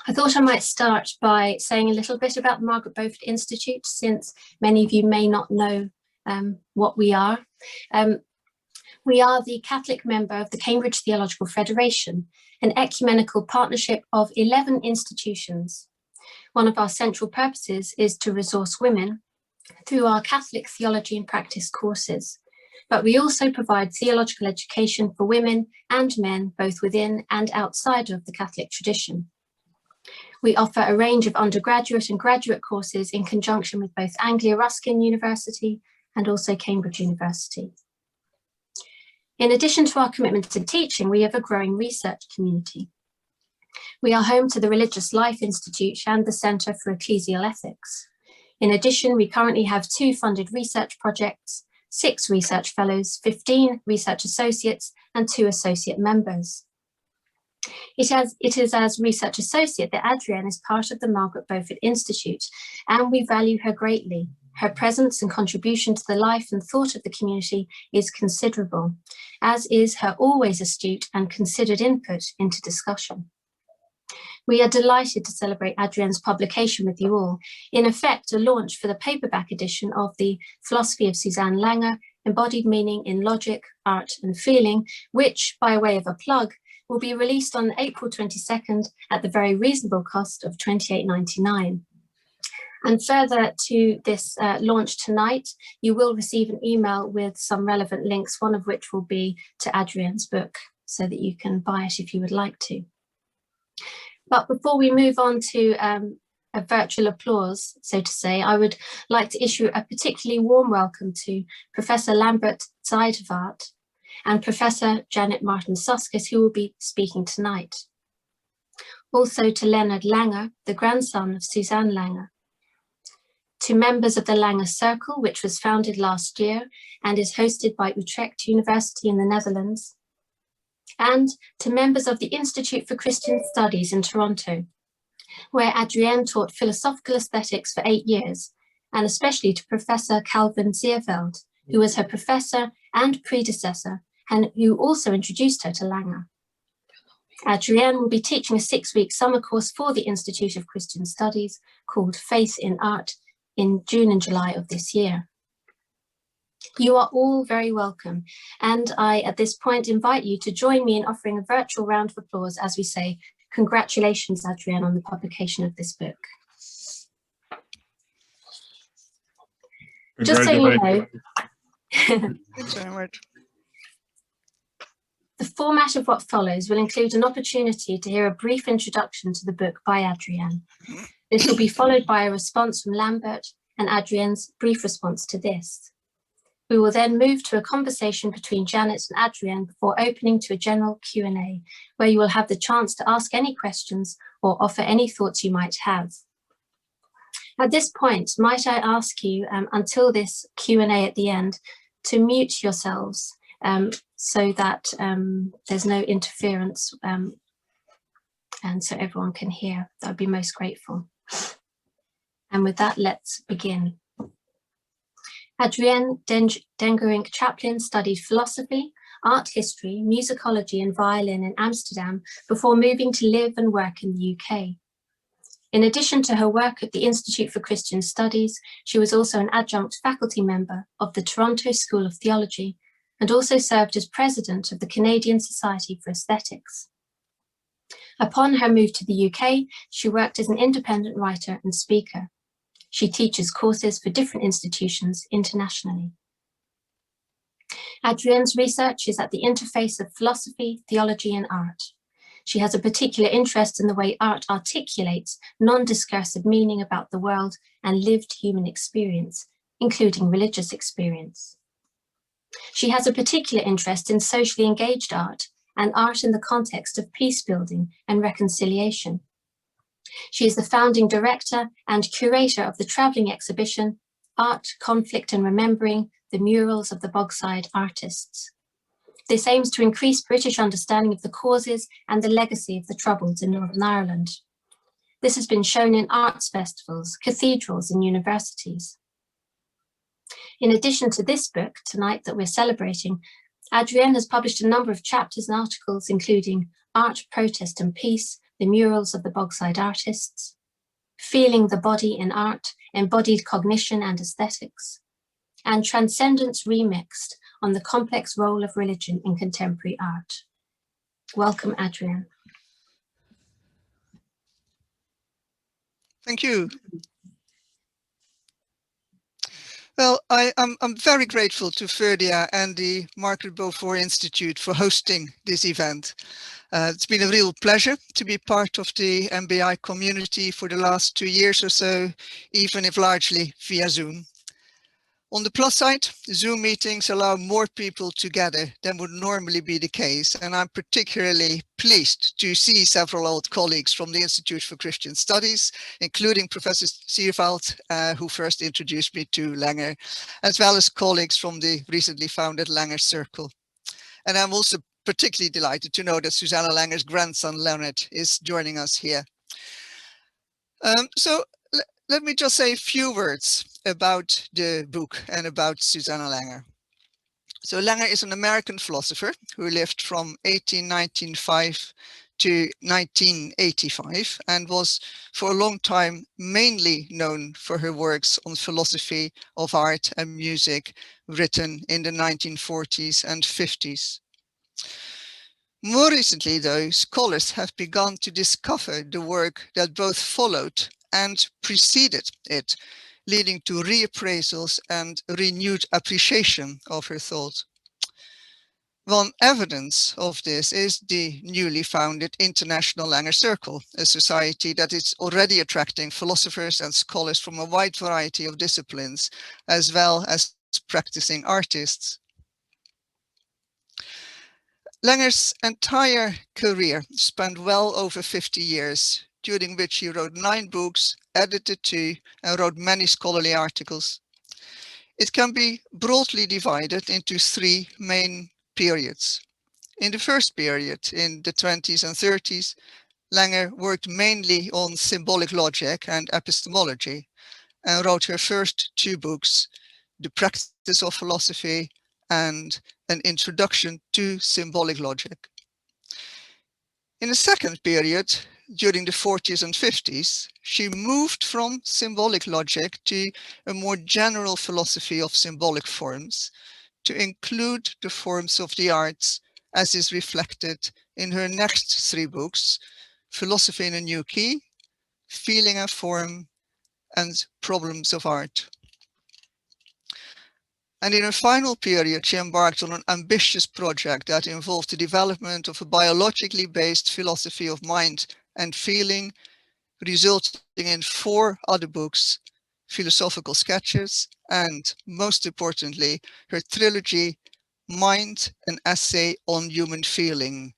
I thought I might start by saying a little bit about the Margaret Beauford Institute, since many of you may not know what we are. We are the Catholic member of the Cambridge Theological Federation, an ecumenical partnership of 11 institutions. One of our central purposes is to resource women through our Catholic theology and practice courses, but we also provide theological education for women and men, both within and outside of the Catholic tradition. We offer a range of undergraduate and graduate courses in conjunction with both Anglia Ruskin University and also Cambridge University. In addition to our commitment to teaching, we have a growing research community. We are home to the Religious Life Institute and the Centre for Ecclesial Ethics. In addition, we currently have 2 funded research projects, 6 research fellows, 15 research associates, and 2 associate members. It is as research associate that Adrienne is part of the Margaret Beauford Institute, and we value her greatly. Her presence and contribution to the life and thought of the community is considerable, as is her always astute and considered input into discussion. We are delighted to celebrate Adrienne's publication with you all, in effect a launch for the paperback edition of the Philosophy of Susanne Langer, Embodied Meaning in Logic, Art and Feeling, which, by way of a plug, will be released on April 22nd at the very reasonable cost of £28.99. And further to this launch tonight, you will receive an email with some relevant links, one of which will be to Adrienne's book, so that you can buy it if you would like to. But before we move on to a virtual applause, so to say, I would like to issue a particularly warm welcome to Professor Lambert Zuidervaart and Professor Janet Martin Soskice, who will be speaking tonight. Also to Leonard Langer, the grandson of Susanne Langer. To members of the Langer Circle, which was founded last year and is hosted by Utrecht University in the Netherlands, and to members of the Institute for Christian Studies in Toronto, where Adrienne taught philosophical aesthetics for 8 years, and especially to Professor Calvin Zeerveld, who was her professor and predecessor, and who also introduced her to Langer. Adrienne will be teaching a 6-week summer course for the Institute of Christian Studies called Faith in Art, in June and July of this year. You are all very welcome, and I at this point invite you to join me in offering a virtual round of applause as we say, congratulations, Adrienne, on the publication of this book. Just so you know, the format of what follows will include an opportunity to hear a brief introduction to the book by Adrienne. This will be followed by a response from Lambert and Adrienne's brief response to this. We will then move to a conversation between Janet and Adrienne before opening to a general Q&A, where you will have the chance to ask any questions or offer any thoughts you might have. At this point, might I ask you, until this Q&A at the end, to mute yourselves so that there's no interference and so everyone can hear. That would be most grateful. And with that, let's begin. Adrienne Dengerink Chaplin studied philosophy, art history, musicology and violin in Amsterdam before moving to live and work in the UK. In addition to her work at the Institute for Christian Studies, she was also an adjunct faculty member of the Toronto School of Theology and also served as president of the Canadian Society for Aesthetics. Upon her move to the UK, she worked as an independent writer and speaker. She teaches courses for different institutions internationally. Adrienne's research is at the interface of philosophy, theology, and art. She has a particular interest in the way art articulates non-discursive meaning about the world and lived human experience, including religious experience. She has a particular interest in socially engaged art and art in the context of peace building and reconciliation. She is the founding director and curator of the travelling exhibition, Art, Conflict and Remembering, the Murals of the Bogside Artists. This aims to increase British understanding of the causes and the legacy of the Troubles in Northern Ireland. This has been shown in arts festivals, cathedrals and universities. In addition to this book tonight that we're celebrating, Adrienne has published a number of chapters and articles including Art, Protest and Peace, the murals of the Bogside artists, Feeling the Body in Art, Embodied Cognition and Aesthetics, and Transcendence Remixed on the Complex Role of Religion in Contemporary Art. Welcome, Adrienne. Thank you. Well, I'm very grateful to Verdia and the Margaret Beaufort Institute for hosting this event. It's been a real pleasure to be part of the MBI community for the last 2 years or so, even if largely via Zoom. On the plus side, Zoom meetings allow more people to gather than would normally be the case, and I'm particularly pleased to see several old colleagues from the Institute for Christian Studies, including Professor Zuidervaart, who first introduced me to Langer, as well as colleagues from the recently founded Langer Circle. And I'm also particularly delighted to know that Susanne Langer's grandson, Lambert, is joining us here. Let me just say a few words about the book and about Susanne Langer. So Langer is an American philosopher who lived from 1895 to 1985 and was for a long time mainly known for her works on philosophy of art and music written in the 1940s and 50s. More recently, though, scholars have begun to discover the work that both followed and preceded it, leading to reappraisals and renewed appreciation of her thought. One evidence of this is the newly founded International Langer Circle, a society that is already attracting philosophers and scholars from a wide variety of disciplines, as well as practicing artists. Langer's entire career spanned well over 50 years, during which he wrote 9 books, edited 2, and wrote many scholarly articles. It can be broadly divided into 3 main periods. In the first period, in the 20s and 30s, Langer worked mainly on symbolic logic and epistemology, and wrote her first 2 books, The Practice of Philosophy and An Introduction to Symbolic Logic. In the second period, during the 40s and 50s, she moved from symbolic logic to a more general philosophy of symbolic forms, to include the forms of the arts, as is reflected in her next 3 books, Philosophy in a New Key, Feeling and Form, and Problems of Art. And in her final period, she embarked on an ambitious project that involved the development of a biologically based philosophy of mind and feeling, resulting in 4 other books, Philosophical Sketches, and most importantly, her trilogy, Mind, an Essay on Human Feeling,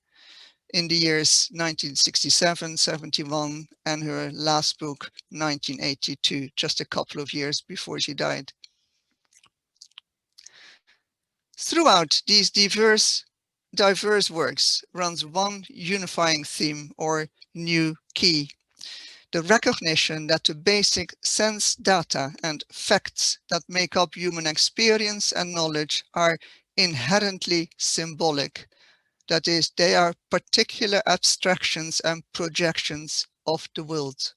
in the years 1967, 71, and her last book, 1982, just a couple of years before she died. Throughout these diverse works runs one unifying theme or new key: the recognition that the basic sense data and facts that make up human experience and knowledge are inherently symbolic. That is, they are particular abstractions and projections of the world.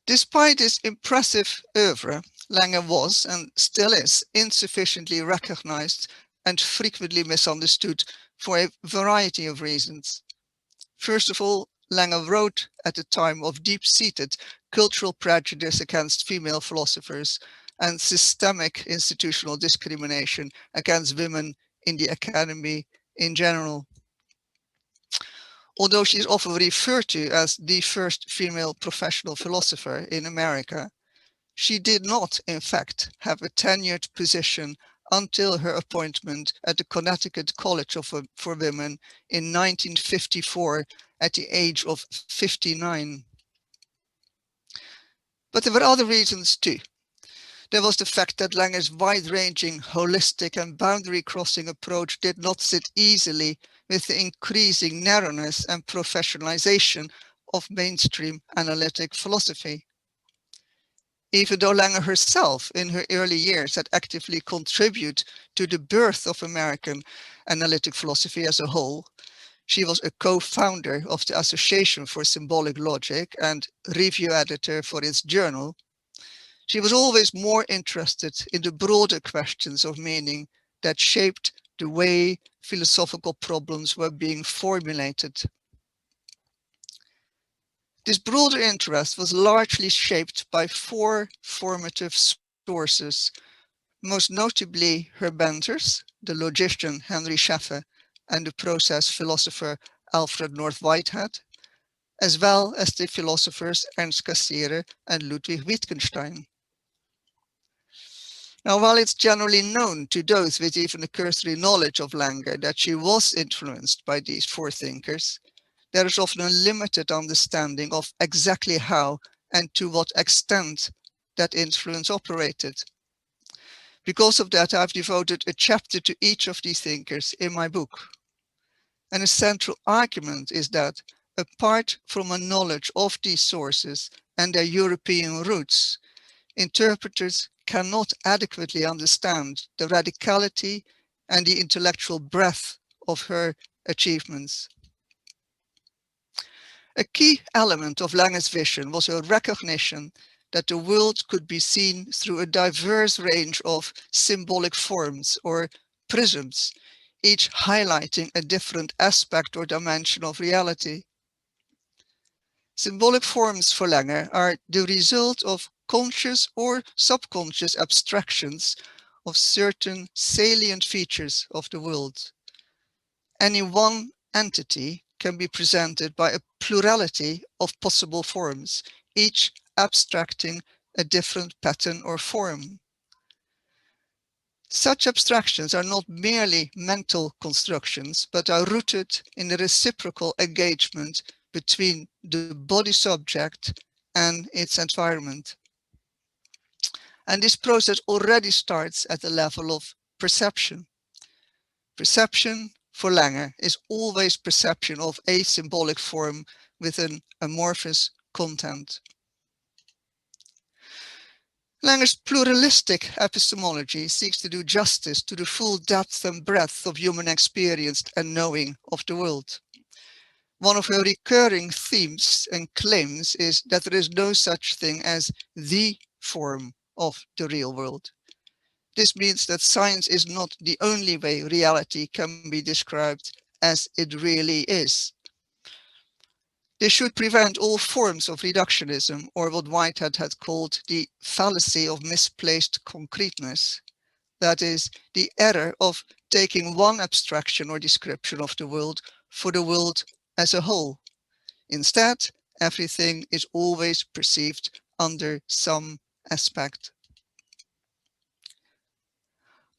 Despite this impressive oeuvre, Langer was, and still is, insufficiently recognized and frequently misunderstood for a variety of reasons. First of all, Langer wrote at a time of deep-seated cultural prejudice against female philosophers and systemic institutional discrimination against women in the academy in general. Although she is often referred to as the first female professional philosopher in America, she did not, in fact, have a tenured position until her appointment at the Connecticut College for Women in 1954 at the age of 59. But there were other reasons too. There was the fact that Langer's wide-ranging, holistic and boundary-crossing approach did not sit easily with the increasing narrowness and professionalization of mainstream analytic philosophy. Even though Langer herself, in her early years, had actively contributed to the birth of American analytic philosophy as a whole, She was a co-founder of the Association for Symbolic Logic and review editor for its journal. She was always more interested in the broader questions of meaning that shaped the way philosophical problems were being formulated. This broader interest was largely shaped by four formative sources, most notably her mentors, the logician Henry Scheffer and the process philosopher Alfred North Whitehead, as well as the philosophers Ernst Cassirer and Ludwig Wittgenstein. Now, while it's generally known to those with even a cursory knowledge of Langer that she was influenced by these four thinkers, there is often a limited understanding of exactly how and to what extent that influence operated. Because of that, I've devoted a chapter to each of these thinkers in my book. And a central argument is that, apart from a knowledge of these sources and their European roots, interpreters cannot adequately understand the radicality and the intellectual breadth of her achievements. A key element of Langer's vision was a recognition that the world could be seen through a diverse range of symbolic forms or prisms, each highlighting a different aspect or dimension of reality. Symbolic forms for Langer are the result of conscious or subconscious abstractions of certain salient features of the world. Any one entity can be presented by a plurality of possible forms, each abstracting a different pattern or form. Such abstractions are not merely mental constructions, but are rooted in a reciprocal engagement between the body subject and its environment. And this process already starts at the level of perception. Perception, for Langer, is always perception of a symbolic form with an amorphous content. Langer's pluralistic epistemology seeks to do justice to the full depth and breadth of human experience and knowing of the world. One of her recurring themes and claims is that there is no such thing as the form of the real world. This means that science is not the only way reality can be described as it really is. This should prevent all forms of reductionism, or what Whitehead had called the fallacy of misplaced concreteness. That is, the error of taking one abstraction or description of the world for the world as a whole. Instead, everything is always perceived under some aspect.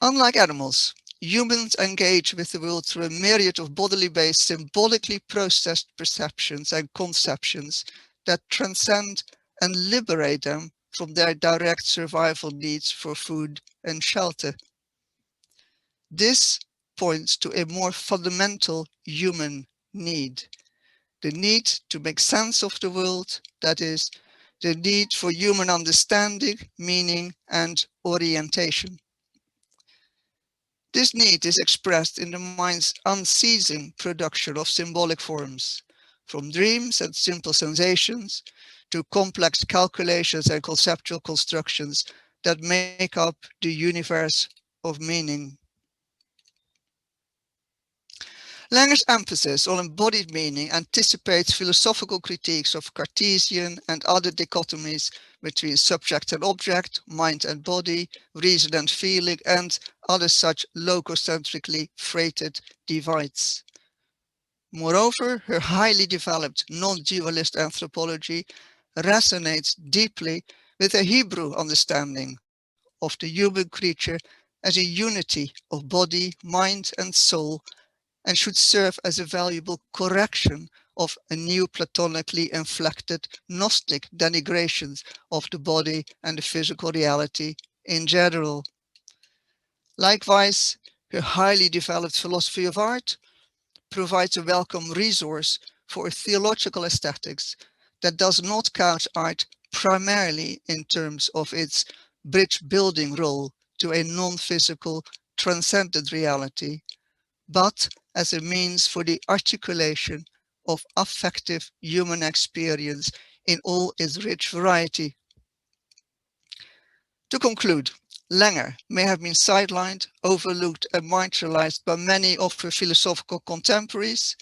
Unlike animals, humans engage with the world through a myriad of bodily-based, symbolically processed perceptions and conceptions that transcend and liberate them from their direct survival needs for food and shelter. This points to a more fundamental human need, the need to make sense of the world, that is, the need for human understanding, meaning, and orientation. This need is expressed in the mind's unceasing production of symbolic forms, from dreams and simple sensations to complex calculations and conceptual constructions that make up the universe of meaning. Langer's emphasis on embodied meaning anticipates philosophical critiques of Cartesian and other dichotomies between subject and object, mind and body, reason and feeling, and other such logocentrically freighted divides. Moreover, her highly developed non-dualist anthropology resonates deeply with a Hebrew understanding of the human creature as a unity of body, mind, and soul, and should serve as a valuable correction of a neo-Platonically inflected Gnostic denigrations of the body and the physical reality in general. Likewise, her highly developed philosophy of art provides a welcome resource for a theological aesthetics that does not couch art primarily in terms of its bridge-building role to a non-physical, transcendent reality, but as a means for the articulation of affective human experience in all its rich variety. To conclude, Langer may have been sidelined, overlooked and marginalized by many of her philosophical contemporaries,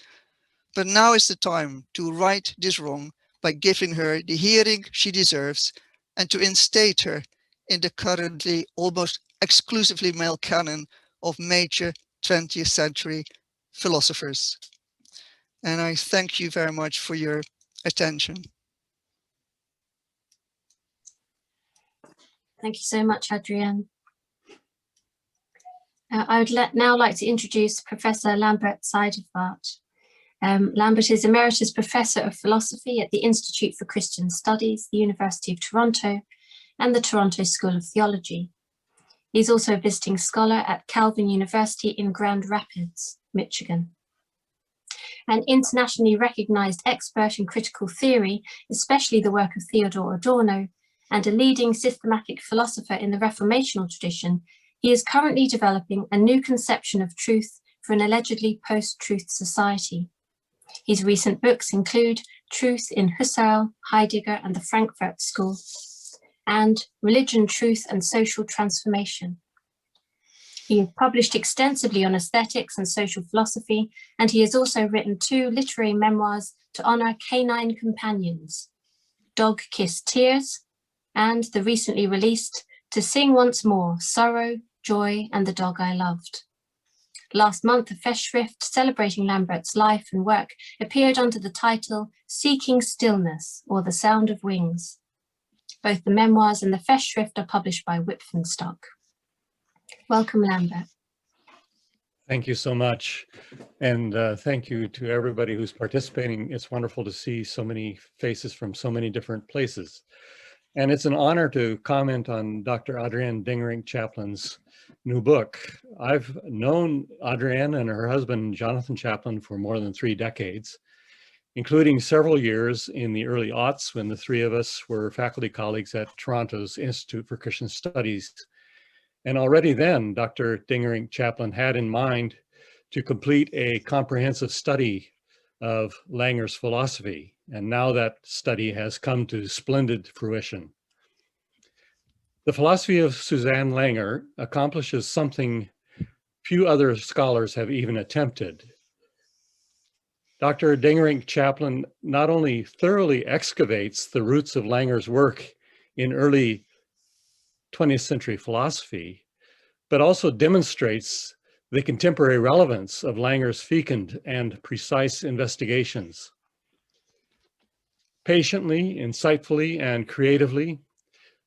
but now is the time to right this wrong by giving her the hearing she deserves and to instate her in the currently almost exclusively male canon of major 20th century philosophers. And I thank you very much for your attention. Thank you so much, Adrienne. I would now like to introduce Professor Lambert Zuidervaart. Lambert is Emeritus Professor of Philosophy at the Institute for Christian Studies, the University of Toronto, and the Toronto School of Theology. He's also a visiting scholar at Calvin University in Grand Rapids, Michigan. An internationally recognized expert in critical theory, especially the work of Theodore Adorno, and a leading systematic philosopher in the Reformational tradition, he is currently developing a new conception of truth for an allegedly post-truth society. His recent books include Truth in Husserl, Heidegger, and the Frankfurt School, and Religion, Truth, and Social Transformation. He has published extensively on aesthetics and social philosophy, and he has also written 2 literary memoirs to honor canine companions, Dog Kissed Tears, and the recently released To Sing Once More, Sorrow, Joy, and the Dog I Loved. Last month, a Festschrift celebrating Lambert's life and work appeared under the title Seeking Stillness, or The Sound of Wings. Both the memoirs and the Festschrift are published by Whitfenstock. Welcome, Lambert. Thank you so much. And thank you to everybody who's participating. It's wonderful to see so many faces from so many different places. And it's an honor to comment on Dr. Adrienne Dengerink Chaplin's new book. I've known Adrienne and her husband, Jonathan Chaplin, for more than 3 decades, including several years in the early aughts when the 3 of us were faculty colleagues at Toronto's Institute for Christian Studies. And already then, Dr. Dengerink Chaplin had in mind to complete a comprehensive study of Langer's philosophy. And now that study has come to splendid fruition. The philosophy of Susanne Langer accomplishes something few other scholars have even attempted. Dr. Dengerink Chaplin not only thoroughly excavates the roots of Langer's work in early 20th century philosophy, but also demonstrates the contemporary relevance of Langer's fecund and precise investigations. Patiently, insightfully, and creatively,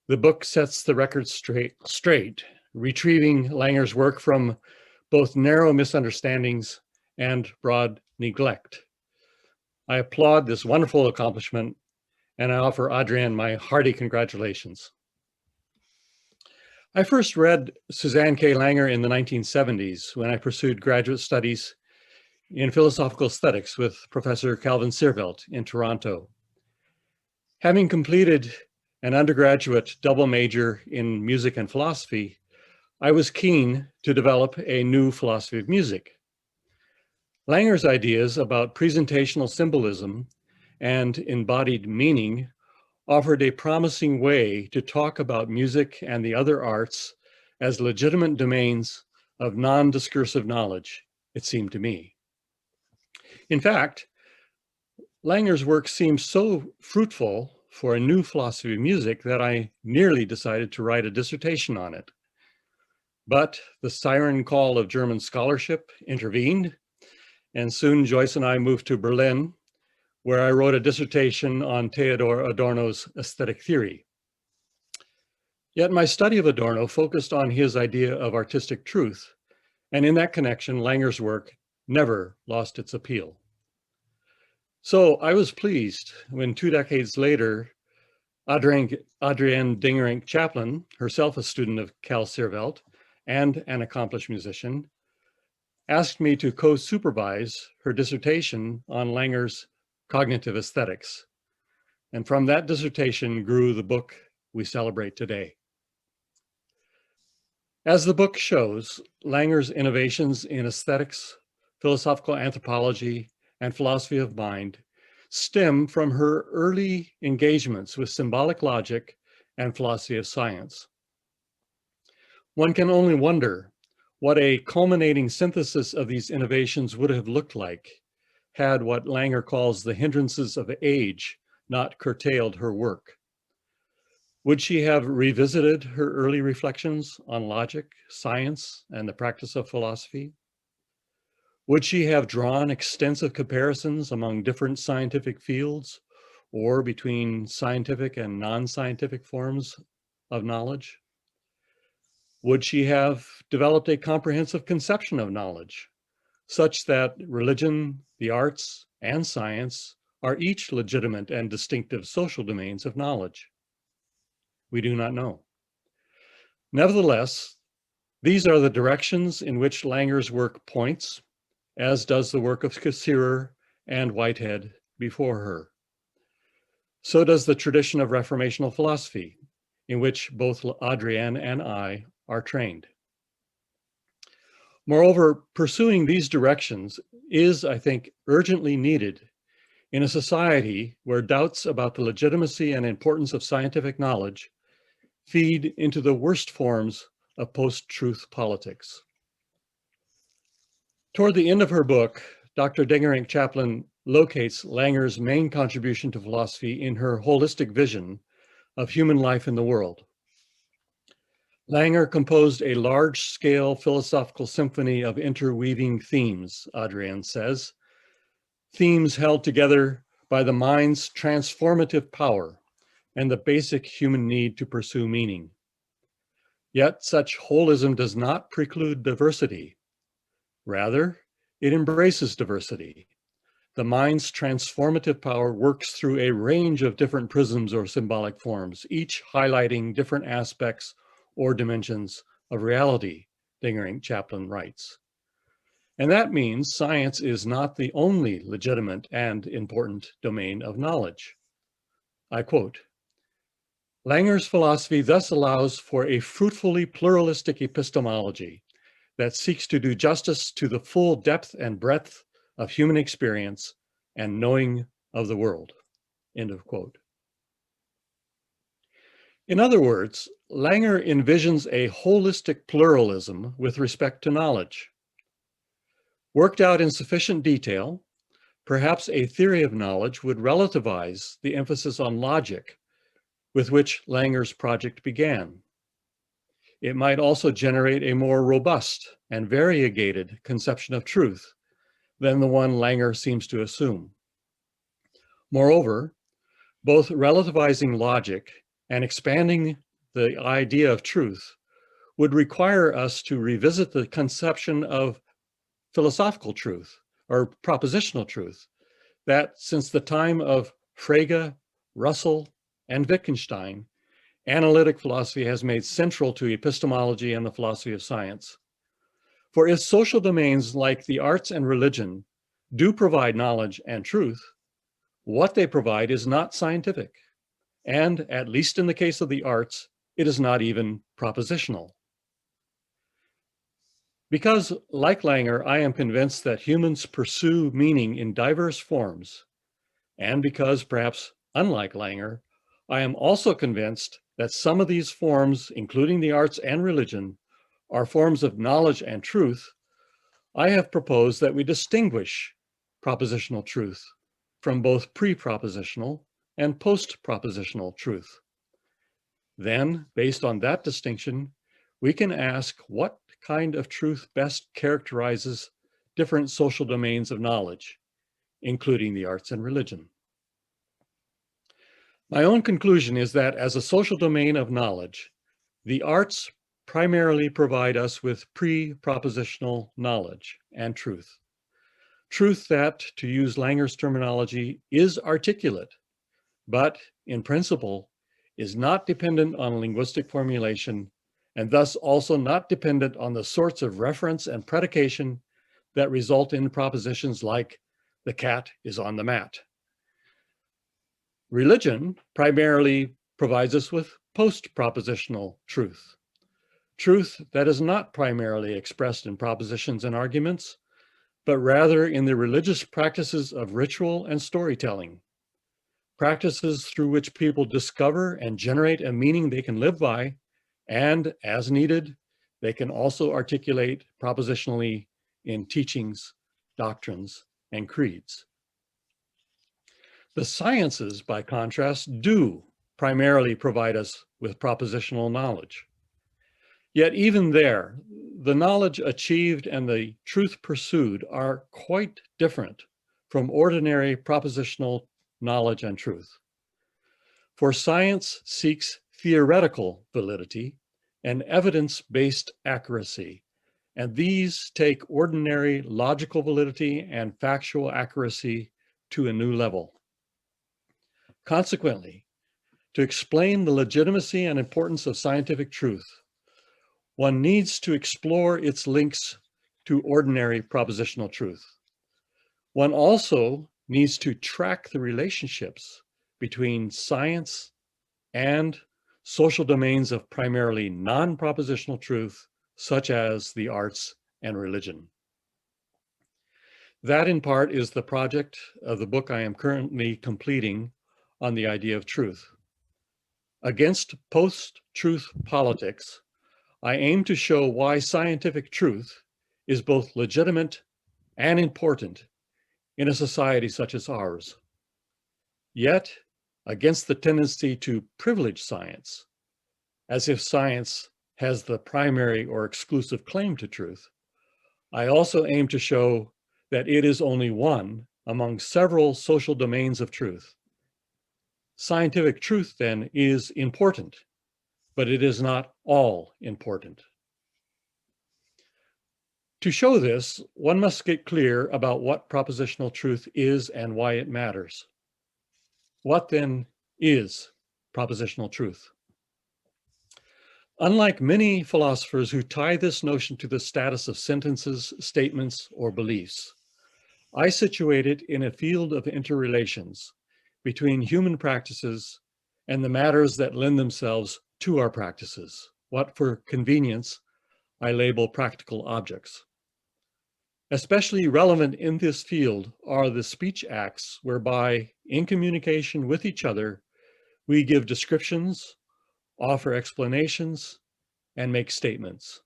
the book sets the record straight, retrieving Langer's work from both narrow misunderstandings and broad neglect. I applaud this wonderful accomplishment, and I offer Adrienne my hearty congratulations. I first read Susanne K. Langer in the 1970s when I pursued graduate studies in philosophical aesthetics with Professor Calvin Seerveld in Toronto. Having completed an undergraduate double major in music and philosophy, I was keen to develop a new philosophy of music. Langer's ideas about presentational symbolism and embodied meaning offered a promising way to talk about music and the other arts as legitimate domains of non-discursive knowledge, it seemed to me. In fact, Langer's work seemed so fruitful for a new philosophy of music that I nearly decided to write a dissertation on it. But the siren call of German scholarship intervened, and soon Joyce and I moved to Berlin, where I wrote a dissertation on Theodor Adorno's aesthetic theory. Yet my study of Adorno focused on his idea of artistic truth, and in that connection, Langer's work never lost its appeal. So I was pleased when 2 decades later, Adrienne Dengerink Chaplin, herself a student of Cal Seerveld and an accomplished musician, asked me to co-supervise her dissertation on Langer's cognitive aesthetics. And from that dissertation grew the book we celebrate today. As the book shows, Langer's innovations in aesthetics, philosophical anthropology, and philosophy of mind stem from her early engagements with symbolic logic and philosophy of science. One can only wonder what a culminating synthesis of these innovations would have looked like had what Langer calls the hindrances of age not curtailed her work. Would she have revisited her early reflections on logic, science, and the practice of philosophy? Would she have drawn extensive comparisons among different scientific fields or between scientific and non-scientific forms of knowledge? Would she have developed a comprehensive conception of knowledge, such that religion, the arts, and science are each legitimate and distinctive social domains of knowledge? We do not know. Nevertheless, these are the directions in which Langer's work points, as does the work of Cassirer and Whitehead before her. So does the tradition of Reformational philosophy, in which both Adrienne and I are trained. Moreover, pursuing these directions is, I think, urgently needed in a society where doubts about the legitimacy and importance of scientific knowledge feed into the worst forms of post-truth politics. Toward the end of her book, Dr. Dengerink Chaplin locates Langer's main contribution to philosophy in her holistic vision of human life in the world. Langer composed a large-scale philosophical symphony of interweaving themes, Adrienne says, themes held together by the mind's transformative power and the basic human need to pursue meaning. Yet such holism does not preclude diversity. Rather, it embraces diversity. The mind's transformative power works through a range of different prisms or symbolic forms, each highlighting different aspects or dimensions of reality, Dengerink Chaplin writes. And that means science is not the only legitimate and important domain of knowledge. I quote, Langer's philosophy thus allows for a fruitfully pluralistic epistemology that seeks to do justice to the full depth and breadth of human experience and knowing of the world, end of quote. In other words, Langer envisions a holistic pluralism with respect to knowledge. Worked out in sufficient detail, perhaps a theory of knowledge would relativize the emphasis on logic with which Langer's project began. It might also generate a more robust and variegated conception of truth than the one Langer seems to assume. Moreover, both relativizing logic and expanding the idea of truth would require us to revisit the conception of philosophical truth or propositional truth that since the time of Frege, Russell, and Wittgenstein, analytic philosophy has made central to epistemology and the philosophy of science. For if social domains like the arts and religion do provide knowledge and truth, what they provide is not scientific. And at least in the case of the arts, it is not even propositional. Because, like Langer, I am convinced that humans pursue meaning in diverse forms, and because, perhaps unlike Langer, I am also convinced that some of these forms, including the arts and religion, are forms of knowledge and truth, I have proposed that we distinguish propositional truth from both pre-propositional and post-propositional truth. Then, based on that distinction, we can ask what kind of truth best characterizes different social domains of knowledge, including the arts and religion. My own conclusion is that as a social domain of knowledge, the arts primarily provide us with pre-propositional knowledge and truth. Truth that, to use Langer's terminology, is articulate, but in principle is not dependent on linguistic formulation and thus also not dependent on the sorts of reference and predication that result in propositions like the cat is on the mat. Religion primarily provides us with post-propositional truth, truth that is not primarily expressed in propositions and arguments, but rather in the religious practices of ritual and storytelling, practices through which people discover and generate a meaning they can live by, and as needed, they can also articulate propositionally in teachings, doctrines, and creeds. The sciences, by contrast, do primarily provide us with propositional knowledge. Yet even there, the knowledge achieved and the truth pursued are quite different from ordinary propositional knowledge and truth. For science seeks theoretical validity and evidence-based accuracy, and these take ordinary logical validity and factual accuracy to a new level. Consequently, to explain the legitimacy and importance of scientific truth, one needs to explore its links to ordinary propositional truth. One also needs to track the relationships between science and social domains of primarily non-propositional truth, such as the arts and religion. That in part is the project of the book I am currently completing on the idea of truth. Against post-truth politics, I aim to show why scientific truth is both legitimate and important in a society such as ours. Yet, against the tendency to privilege science, as if science has the primary or exclusive claim to truth, I also aim to show that it is only one among several social domains of truth. Scientific truth, then, is important, but it is not all important. To show this, one must get clear about what propositional truth is and why it matters. What then is propositional truth? Unlike many philosophers who tie this notion to the status of sentences, statements, or beliefs, I situate it in a field of interrelations between human practices and the matters that lend themselves to our practices, what for convenience I label practical objects. Especially relevant in this field are the speech acts whereby, in communication with each other, we give descriptions, offer explanations, and make statements.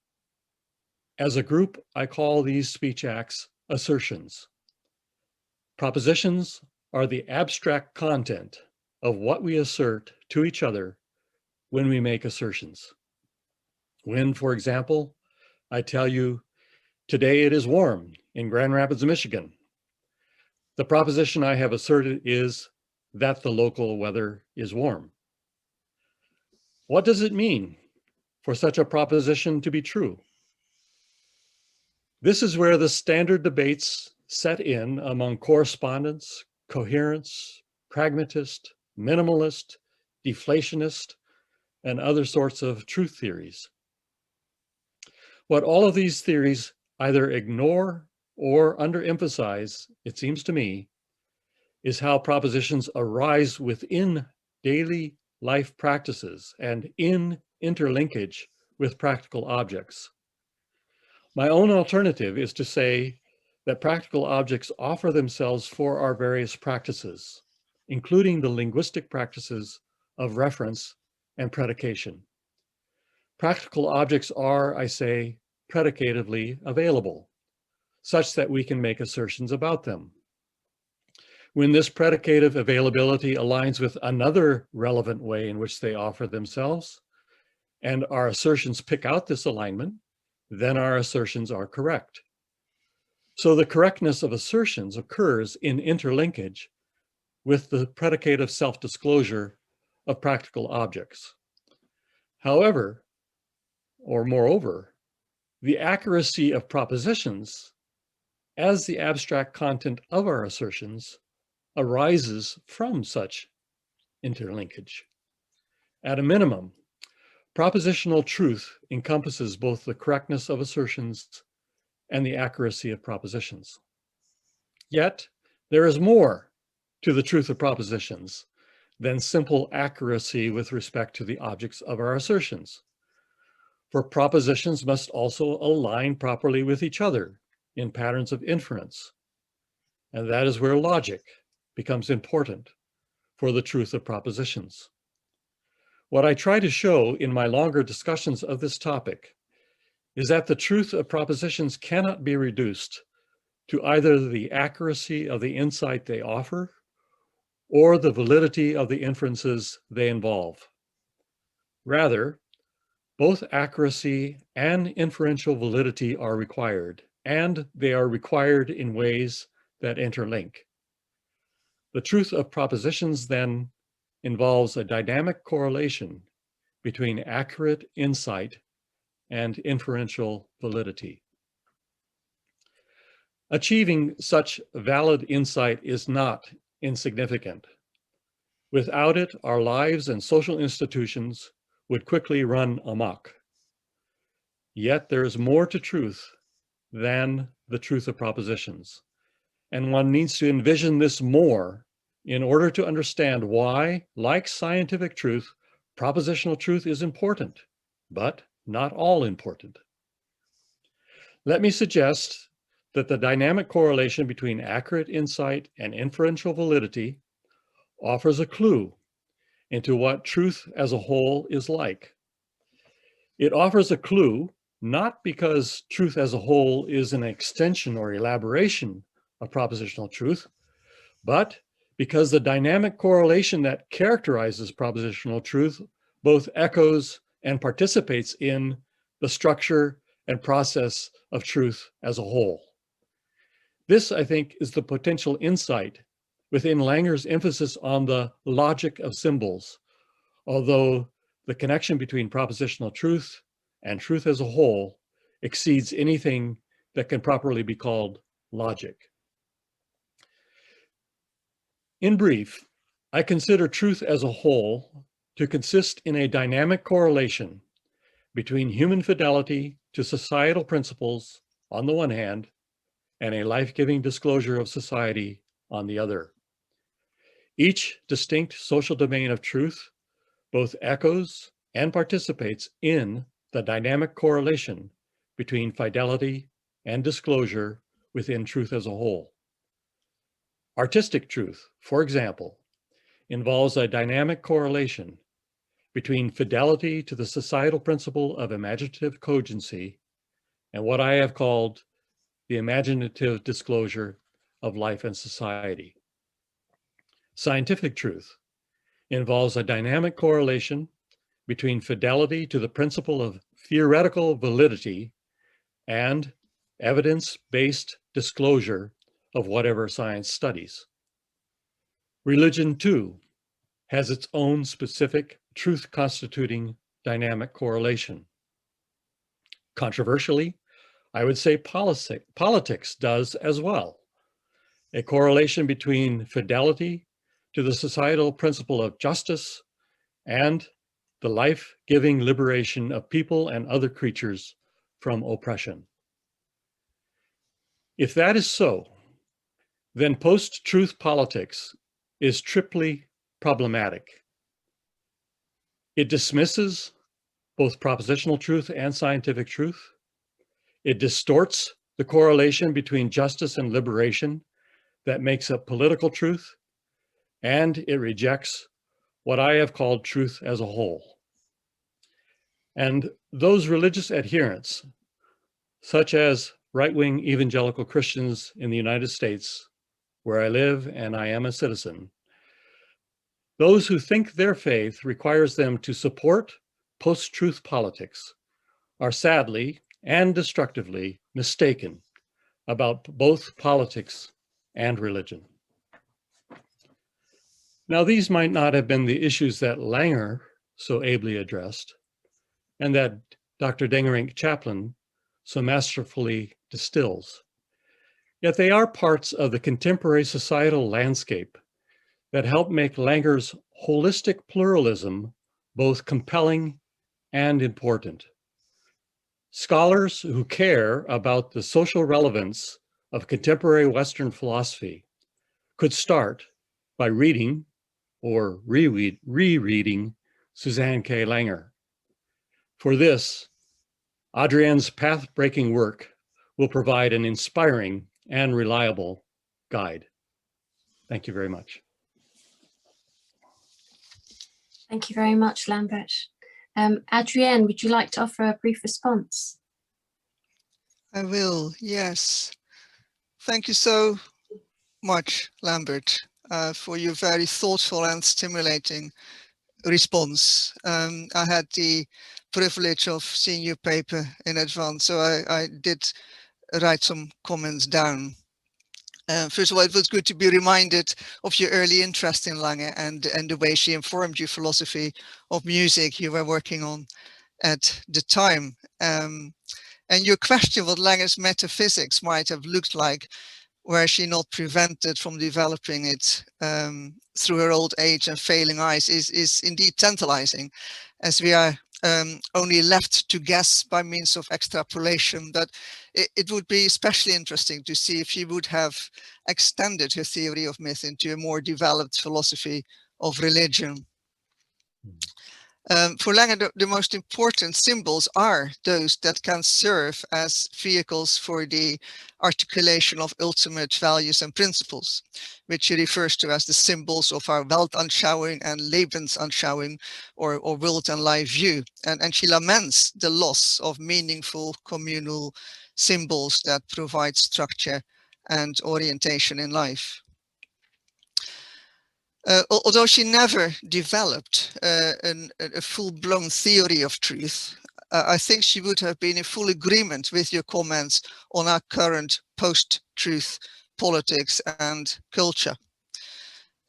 As a group, I call these speech acts assertions. Propositions are the abstract content of what we assert to each other when we make assertions. When, for example, I tell you, today it is warm in Grand Rapids, Michigan, the proposition I have asserted is that the local weather is warm. What does it mean for such a proposition to be true? This is where the standard debates set in among correspondents, coherents, pragmatist, minimalist, deflationist, and other sorts of truth theories. What all of these theories either ignore or underemphasize, it seems to me, is how propositions arise within daily life practices and in interlinkage with practical objects. My own alternative is to say that practical objects offer themselves for our various practices, including the linguistic practices of reference and predication. Practical objects are, I say, predicatively available, such that we can make assertions about them. When this predicative availability aligns with another relevant way in which they offer themselves, and our assertions pick out this alignment, then our assertions are correct. So the correctness of assertions occurs in interlinkage with the predicative self-disclosure of practical objects. However, or moreover, the accuracy of propositions as the abstract content of our assertions arises from such interlinkage. At a minimum, propositional truth encompasses both the correctness of assertions and the accuracy of propositions. Yet, there is more to the truth of propositions than simple accuracy with respect to the objects of our assertions. For propositions must also align properly with each other in patterns of inference. And that is where logic becomes important for the truth of propositions. What I try to show in my longer discussions of this topic is that the truth of propositions cannot be reduced to either the accuracy of the insight they offer or the validity of the inferences they involve. Rather, both accuracy and inferential validity are required, and they are required in ways that interlink. The truth of propositions, then, involves a dynamic correlation between accurate insight and inferential validity. Achieving such valid insight is not insignificant. Without it, our lives and social institutions would quickly run amok. Yet there is more to truth than the truth of propositions, and one needs to envision this more in order to understand why, like scientific truth, propositional truth is important, but not all important. Let me suggest that the dynamic correlation between accurate insight and inferential validity offers a clue into what truth as a whole is like. It offers a clue not because truth as a whole is an extension or elaboration of propositional truth, but because the dynamic correlation that characterizes propositional truth both echoes and participates in the structure and process of truth as a whole. This, I think, is the potential insight within Langer's emphasis on the logic of symbols, although the connection between propositional truth and truth as a whole exceeds anything that can properly be called logic. In brief, I consider truth as a whole to consist in a dynamic correlation between human fidelity to societal principles on the one hand, and a life-giving disclosure of society on the other. Each distinct social domain of truth both echoes and participates in the dynamic correlation between fidelity and disclosure within truth as a whole. Artistic truth, for example, involves a dynamic correlation between fidelity to the societal principle of imaginative cogency and what I have called the imaginative disclosure of life and society. Scientific truth involves a dynamic correlation between fidelity to the principle of theoretical validity and evidence-based disclosure of whatever science studies. Religion, too, has its own specific truth-constituting dynamic correlation. Controversially, I would say politics does as well. A correlation between fidelity to the societal principle of justice and the life-giving liberation of people and other creatures from oppression. If that is so, then post-truth politics is triply problematic. It dismisses both propositional truth and scientific truth. It distorts the correlation between justice and liberation that makes up political truth, and it rejects what I have called truth as a whole. And those religious adherents, such as right-wing evangelical Christians in the United States, where I live and I am a citizen, those who think their faith requires them to support post-truth politics are sadly and destructively mistaken about both politics and religion. Now, these might not have been the issues that Langer so ably addressed, and that Dr. Dengerink Chaplin so masterfully distills. Yet they are parts of the contemporary societal landscape that help make Langer's holistic pluralism both compelling and important. Scholars who care about the social relevance of contemporary Western philosophy could start by reading or rereading Susanne K. Langer. For this, Adrienne's path-breaking work will provide an inspiring and reliable guide. Thank you very much. Thank you very much, Lambert. Adrienne, would you like to offer a brief response? I will, yes. Thank you so much, Lambert, for your very thoughtful and stimulating response. I had the privilege of seeing your paper in advance, so I did write some comments down. First of all, it was good to be reminded of your early interest in Langer and the way she informed your philosophy of music you were working on at the time. And your question what Langer's metaphysics might have looked like were she not prevented from developing it through her old age and failing eyes is indeed tantalizing, as we are only left to guess by means of extrapolation. But it would be especially interesting to see if she would have extended her theory of myth into a more developed philosophy of religion. For Langer, the most important symbols are those that can serve as vehicles for the articulation of ultimate values and principles, which he refers to as the symbols of our Weltanschauung and Lebensanschauung, or world and life view. And she laments the loss of meaningful communal symbols that provide structure and orientation in life. Although she never developed a full-blown theory of truth, I think she would have been in full agreement with your comments on our current post-truth politics and culture.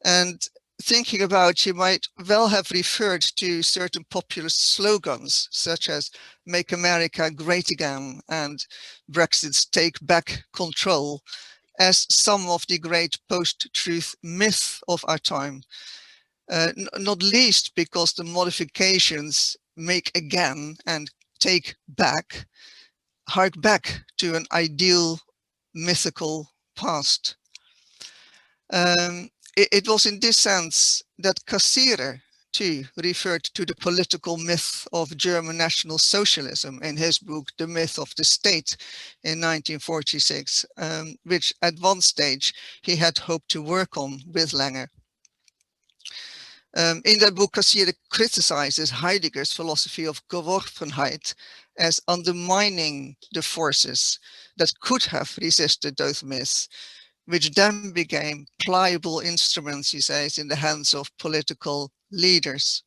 And thinking about, she might well have referred to certain populist slogans, such as "Make America Great Again" and "Brexit's Take Back Control," as some of the great post-truth myths of our time, not least because the modifications "make again" and "take back" hark back to an ideal mythical past. It was in this sense that Cassirer too referred to the political myth of German National Socialism in his book The Myth of the State in 1946, which at one stage he had hoped to work on with Langer. In that book, Cassirer criticizes Heidegger's philosophy of Geworfenheit as undermining the forces that could have resisted those myths, which then became pliable instruments, he says, in the hands of political leaders.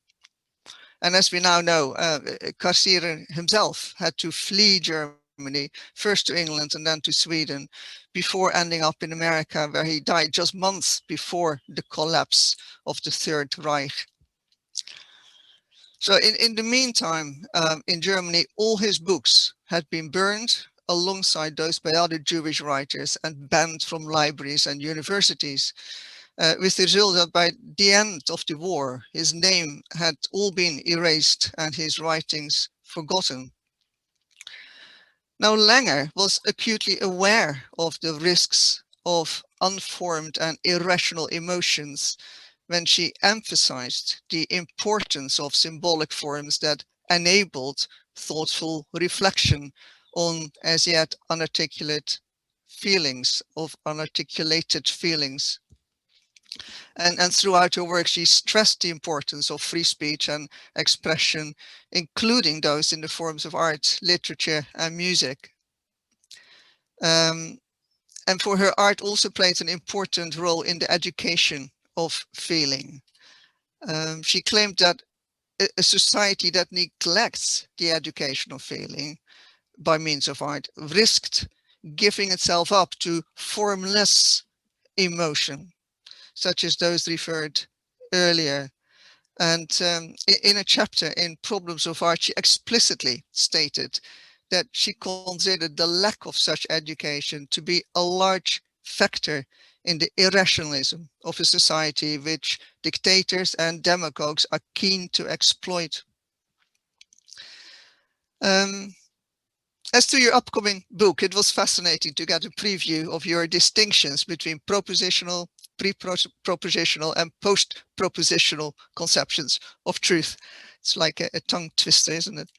And as we now know, Cassirer himself had to flee Germany, first to England and then to Sweden, before ending up in America, where he died just months before the collapse of the Third Reich. So in the meantime, in Germany, all his books had been burned alongside those by other Jewish writers and banned from libraries and universities, with the result that by the end of the war, his name had all been erased and his writings forgotten. Now, Langer was acutely aware of the risks of unformed and irrational emotions when she emphasized the importance of symbolic forms that enabled thoughtful reflection on as yet unarticulate feelings, of unarticulated feelings. And throughout her work, she stressed the importance of free speech and expression, including those in the forms of art, literature, and music. And for her, art also played an important role in the education of feeling. She claimed that a society that neglects the education of feeling by means of art risked giving itself up to formless emotion, such as those referred earlier. And in a chapter in Problems of Art, she explicitly stated that she considered the lack of such education to be a large factor in the irrationalism of a society which dictators and demagogues are keen to exploit. As to your upcoming book, it was fascinating to get a preview of your distinctions between propositional, pre-propositional, and post-propositional conceptions of truth. It's like a tongue twister, isn't it?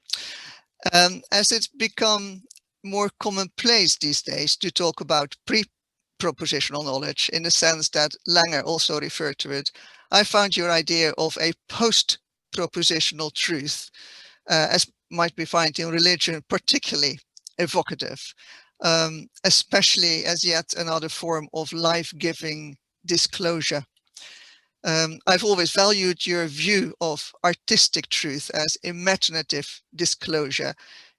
As it's become more commonplace these days to talk about pre-propositional knowledge, in the sense that Langer also referred to it. I found your idea of a post-propositional truth, as might be found in religion, particularly evocative, especially as yet another form of life-giving disclosure. I've always valued your view of artistic truth as imaginative disclosure,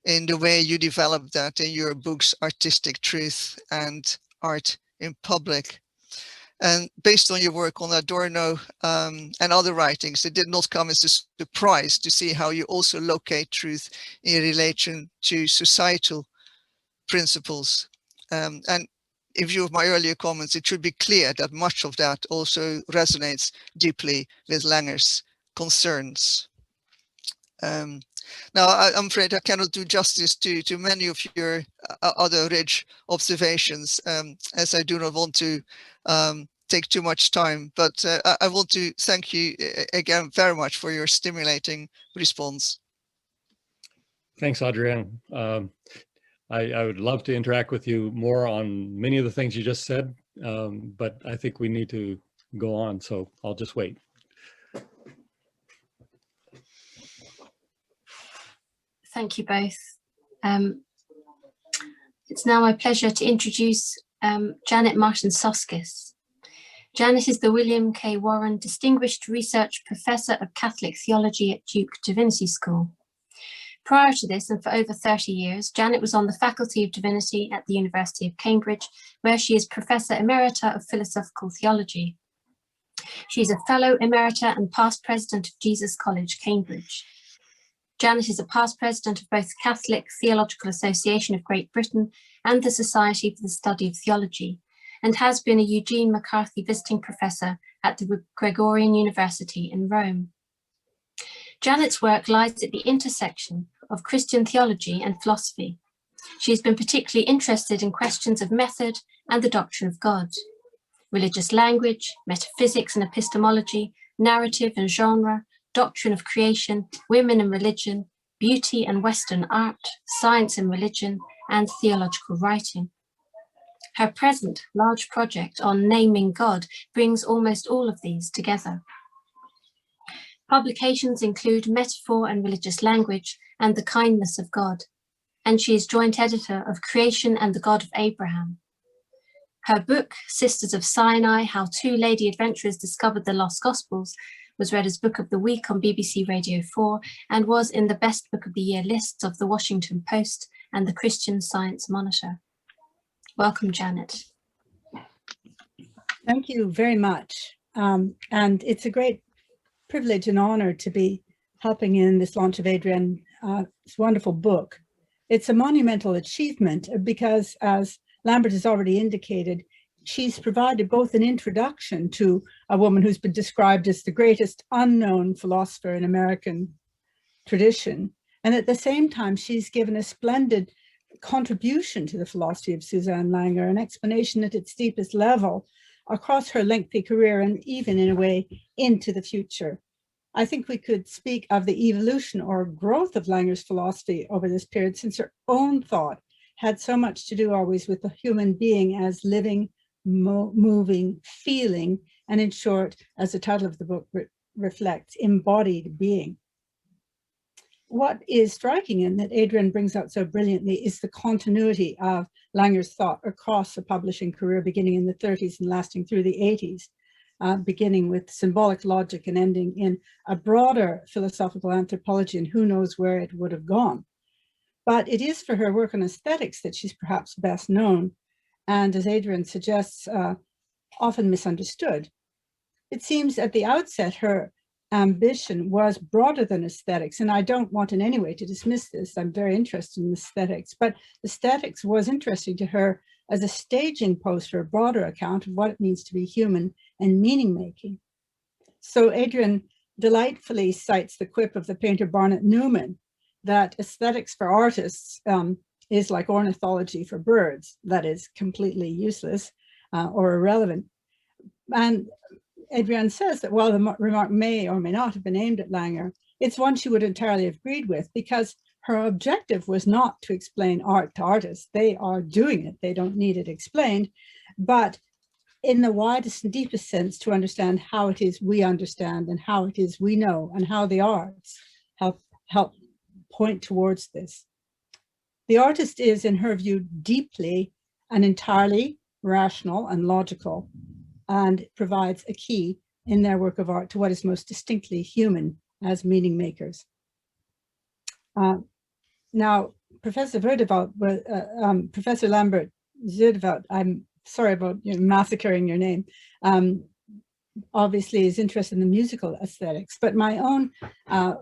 in the way you develop that in your books, Artistic Truth and Art in Public. And based on your work on Adorno and other writings, it did not come as a surprise to see how you also locate truth in relation to societal principles. And in view of my earlier comments, it should be clear that much of that also resonates deeply with Langer's concerns. Now, I'm afraid I cannot do justice to many of your other rich observations, as I do not want to take too much time, but I want to thank you again very much for your stimulating response. Thanks, Adrienne. I would love to interact with you more on many of the things you just said, but I think we need to go on, so I'll just wait. Thank you both. It's now my pleasure to introduce Janet Martin Soskice. Janet is the William K. Warren Distinguished Research Professor of Catholic Theology at Duke Divinity School. Prior to this, and for over 30 years, Janet was on the Faculty of Divinity at the University of Cambridge, where she is Professor Emerita of Philosophical Theology. She is a Fellow Emerita and past President of Jesus College, Cambridge. Janet is a past President of both the Catholic Theological Association of Great Britain and the Society for the Study of Theology, and has been a Eugene McCarthy Visiting Professor at the Gregorian University in Rome. Janet's work lies at the intersection of Christian theology and philosophy. She has been particularly interested in questions of method and the doctrine of God, religious language, metaphysics and epistemology, narrative and genre, doctrine of creation, women and religion, beauty and Western art, science and religion, and theological writing. Her present large project on naming God brings almost all of these together. Publications include Metaphor and Religious Language and The Kindness of God, and she is joint editor of Creation and the God of Abraham. Her book, Sisters of Sinai, How Two Lady Adventurers Discovered the Lost Gospels, was read as Book of the Week on BBC Radio 4 and was in the Best Book of the Year lists of the Washington Post and the Christian Science Monitor. Welcome, Janet. Thank you very much. And it's a great privilege and honor to be helping in this launch of Adrienne's wonderful book. It's a monumental achievement because, as Lambert has already indicated, she's provided both an introduction to a woman who's been described as the greatest unknown philosopher in American tradition. And at the same time, she's given a splendid contribution to the philosophy of Susanne Langer, an explanation at its deepest level across her lengthy career and even in a way into the future. I think we could speak of the evolution or growth of Langer's philosophy over this period, since her own thought had so much to do always with the human being as living, moving, feeling, and in short, as the title of the book reflects, embodied being. What is striking and that Adrienne brings out so brilliantly is the continuity of Langer's thought across the publishing career, beginning in the 30s and lasting through the 80s, beginning with symbolic logic and ending in a broader philosophical anthropology, and who knows where it would have gone. But it is for her work on aesthetics that she's perhaps best known, and as Adrienne suggests, often misunderstood. It seems at the outset her ambition was broader than aesthetics, and I don't want in any way to dismiss this. I'm very interested in aesthetics, but aesthetics was interesting to her as a staging post for a broader account of what it means to be human and meaning-making. So Adrienne delightfully cites the quip of the painter Barnett Newman that aesthetics for artists is like ornithology for birds, that is completely useless or irrelevant. And Adrienne says that while the remark may or may not have been aimed at Langer, it's one she would entirely have agreed with, because her objective was not to explain art to artists. They are doing it. They don't need it explained, but in the widest and deepest sense, to understand how it is we understand and how it is we know, and how the arts help point towards this. The artist is, in her view, deeply and entirely rational and logical, and provides a key in their work of art to what is most distinctly human as meaning makers. Now, Professor Zuidervaart, Professor Lambert, Zuidervaart, I'm sorry about massacring your name, obviously is interested in the musical aesthetics, but my own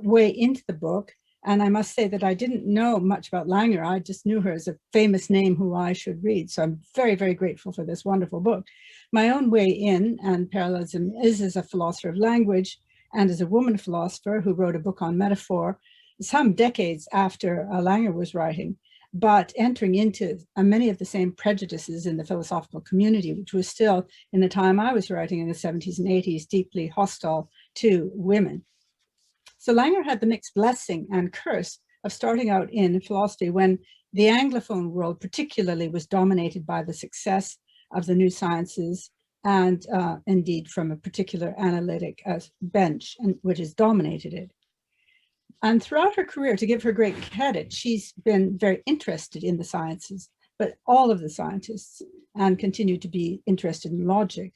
way into the book, and I must say that I didn't know much about Langer. I just knew her as a famous name who I should read. So I'm very, very grateful for this wonderful book. My own way in, and parallelism, is as a philosopher of language and as a woman philosopher who wrote a book on metaphor some decades after Langer was writing, but entering into many of the same prejudices in the philosophical community, which was still, in the time I was writing in the 70s and 80s, deeply hostile to women. So Langer had the mixed blessing and curse of starting out in philosophy when the Anglophone world particularly was dominated by the success of the new sciences, and indeed from a particular analytic bench, which has dominated it. And throughout her career, to give her great credit, she's been very interested in the sciences, but all of the scientists, and continued to be interested in logic.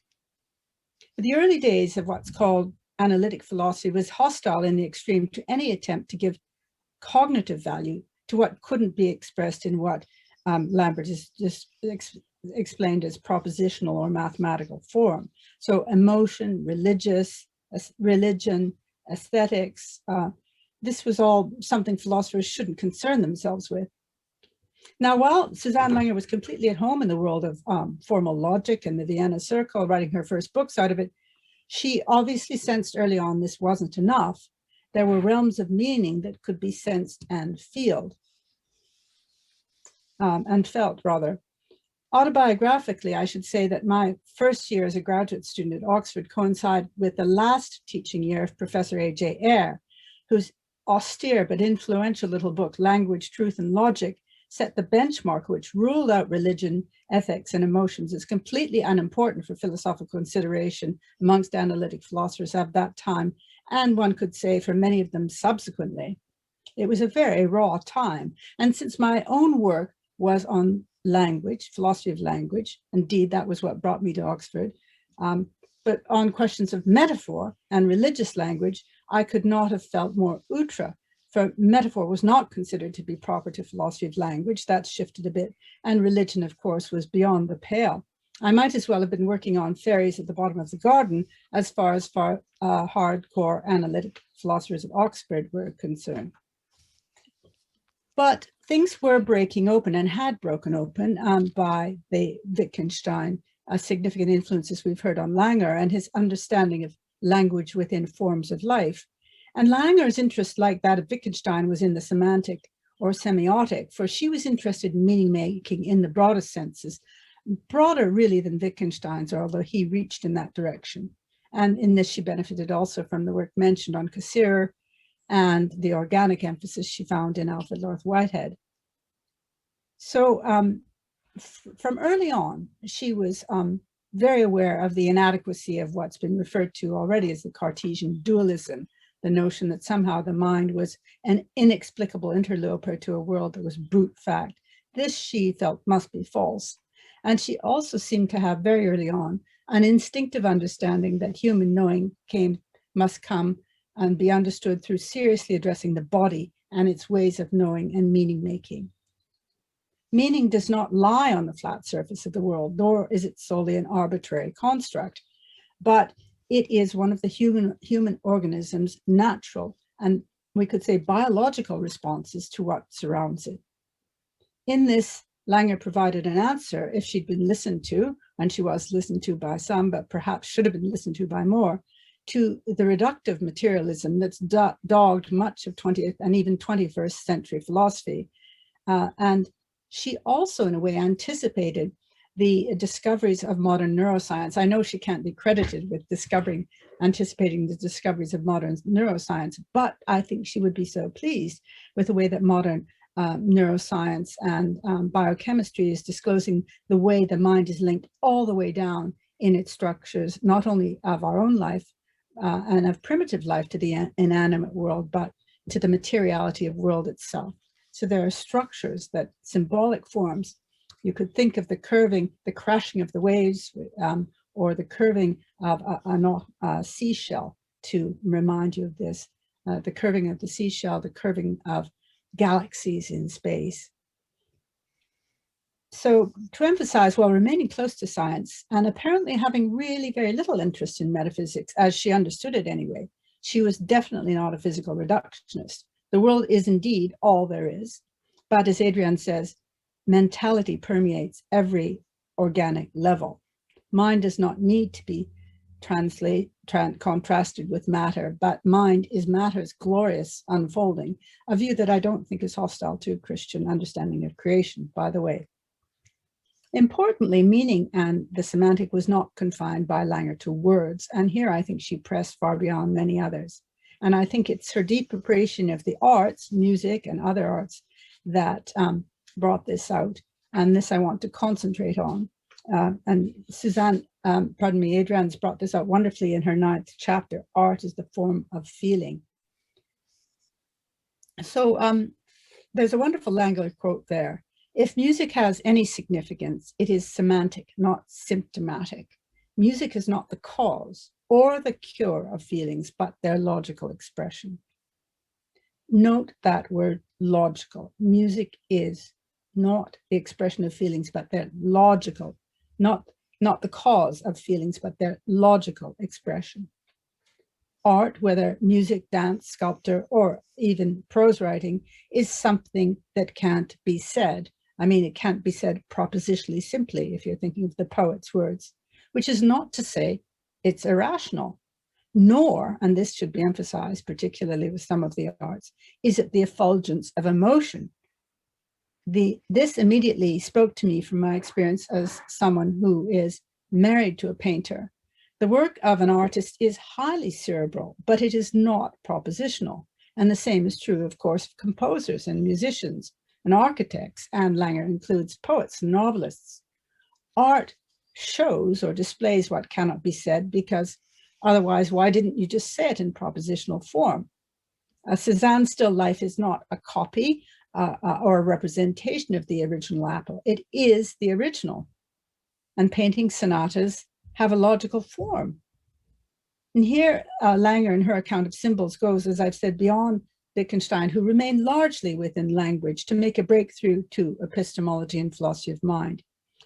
But the early days of what's called analytic philosophy was hostile in the extreme to any attempt to give cognitive value to what couldn't be expressed in what Lambert has just explained as propositional or mathematical form. So emotion, religion, aesthetics, this was all something philosophers shouldn't concern themselves with. Now, while Susanne Langer was completely at home in the world of formal logic and the Vienna Circle, writing her first books out of it, she obviously sensed early on this wasn't enough. There were realms of meaning that could be sensed and felt, rather. Autobiographically, I should say that my first year as a graduate student at Oxford coincided with the last teaching year of Professor A.J. Eyre, whose austere but influential little book, Language, Truth, and Logic, set the benchmark which ruled out religion, ethics, and emotions as completely unimportant for philosophical consideration amongst analytic philosophers of that time, and one could say for many of them subsequently. It was a very raw time, and since my own work was on language, philosophy of language, indeed that was what brought me to Oxford, but on questions of metaphor and religious language, I could not have felt more outre, for metaphor was not considered to be proper to philosophy of language. That's shifted a bit, and religion, of course, was beyond the pale. I might as well have been working on fairies at the bottom of the garden as far as hardcore analytic philosophers at Oxford were concerned. But things were breaking open and had broken open by the Wittgenstein, significant influences we've heard on Langer and his understanding of language within forms of life. And Langer's interest, like that of Wittgenstein, was in the semantic or semiotic, for she was interested in meaning making in the broadest senses, broader really than Wittgenstein's, although he reached in that direction. And in this, she benefited also from the work mentioned on Cassirer and the organic emphasis she found in Alfred North Whitehead. So from early on, she was very aware of the inadequacy of what's been referred to already as the Cartesian dualism, the notion that somehow the mind was an inexplicable interloper to a world that was brute fact. This, she felt, must be false. And she also seemed to have very early on an instinctive understanding that human knowing must come and be understood through seriously addressing the body and its ways of knowing and meaning making. Meaning does not lie on the flat surface of the world, nor is it solely an arbitrary construct, but it is one of the human organism's natural and, we could say, biological responses to what surrounds it. In this, Langer provided an answer, if she'd been listened to, and she was listened to by some, but perhaps should have been listened to by more, to the reductive materialism that's dogged much of 20th and even 21st century philosophy. And she also, in a way, anticipated the discoveries of modern neuroscience. I know she can't be credited with anticipating the discoveries of modern neuroscience, but I think she would be so pleased with the way that modern neuroscience and biochemistry is disclosing the way the mind is linked all the way down in its structures, not only of our own life and of primitive life to the inanimate world, but to the materiality of world itself. So there are structures, that symbolic forms. You could think of the curving, the crashing of the waves, or the curving of a seashell to remind you of this, the curving of the seashell, the curving of galaxies in space. So to emphasize, while remaining close to science and apparently having really very little interest in metaphysics, as she understood it anyway, she was definitely not a physical reductionist. The world is indeed all there is, but as Adrienne says, mentality permeates every organic level. Mind does not need to be contrasted with matter, but mind is matter's glorious unfolding, a view that I don't think is hostile to Christian understanding of creation, by the way. Importantly, meaning and the semantic was not confined by Langer to words, and here I think she pressed far beyond many others. And I think it's her deep appreciation of the arts, music and other arts, that brought this out, and this I want to concentrate on. And Adrienne's brought this out wonderfully in her 9th chapter, Art is the Form of Feeling. So there's a wonderful Langer quote there. If music has any significance, it is semantic, not symptomatic. Music is not the cause or the cure of feelings, but their logical expression. Note that word logical. Music is not the expression of feelings, but their logical, not the cause of feelings, but their logical expression. Art, whether music, dance, sculpture, or even prose writing, is something that can't be said. I mean, it can't be said propositionally simply, if you're thinking of the poet's words, which is not to say it's irrational, nor, and this should be emphasized, particularly with some of the arts, is it the effulgence of emotion. This immediately spoke to me from my experience as someone who is married to a painter. The work of an artist is highly cerebral, but it is not propositional. And the same is true, of course, of composers and musicians and architects, and Langer includes poets and novelists. Art shows or displays what cannot be said, because otherwise, why didn't you just say it in propositional form? Cézanne's still life is not a copy or a representation of the original apple. It is the original. And painting sonatas have a logical form. And here, Langer, in her account of symbols, goes, as I've said, beyond Wittgenstein, who remained largely within language, to make a breakthrough to epistemology and philosophy of mind.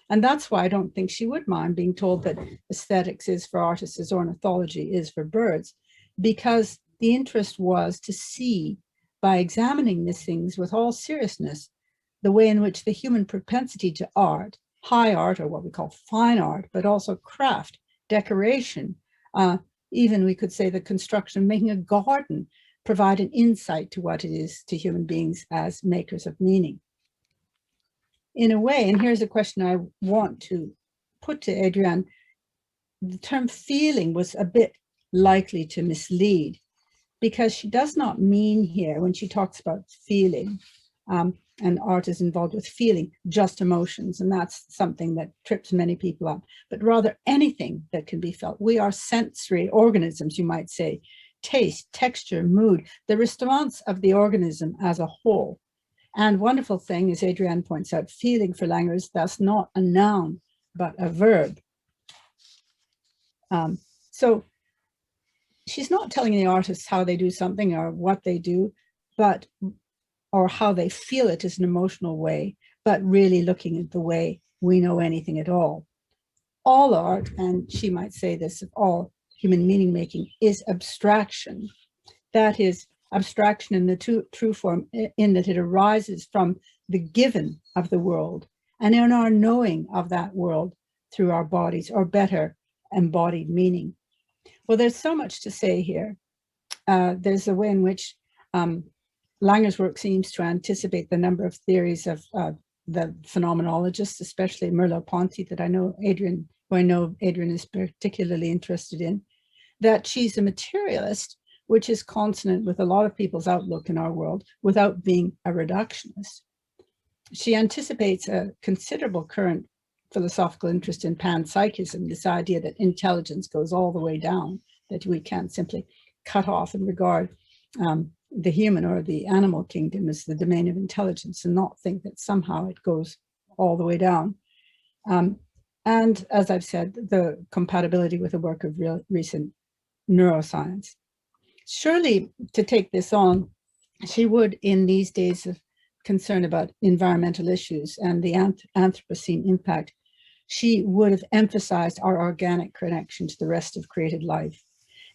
And that's why I don't think she would mind being told that aesthetics is for artists as ornithology is for birds, because the interest was to see, by examining these things with all seriousness, the way in which the human propensity to art, high art, or what we call fine art, but also craft, decoration, even we could say the construction of making a garden, provide an insight to what it is to human beings as makers of meaning. In a way, and here's a question I want to put to Adrienne, the term feeling was a bit likely to mislead, because she does not mean here, when she talks about feeling, and art is involved with feeling, just emotions, and that's something that trips many people up, but rather anything that can be felt. We are sensory organisms, you might say. Taste, texture, mood, the response of the organism as a whole. And wonderful thing, as Adrienne points out, feeling for Langer is thus not a noun, but a verb. So she's not telling the artists how they do something or what they do, but or how they feel it is an emotional way, but really looking at the way we know anything at all. All art, and she might say this of all human meaning making, is abstraction. That is abstraction in the true form, in that it arises from the given of the world and in our knowing of that world through our bodies, or better, embodied meaning. Well, there's so much to say here. There's a way in which Langer's work seems to anticipate the number of theories of the phenomenologists, especially Merleau-Ponty, that I know Adrienne is particularly interested in, that she's a materialist, which is consonant with a lot of people's outlook in our world without being a reductionist. She anticipates a considerable current philosophical interest in panpsychism, this idea that intelligence goes all the way down, that we can't simply cut off and regard the human or the animal kingdom as the domain of intelligence and not think that somehow it goes all the way down. And as I've said, the compatibility with the work of recent neuroscience. Surely, to take this on, she would, in these days of concern about environmental issues and the Anthropocene impact, she would have emphasized our organic connection to the rest of created life.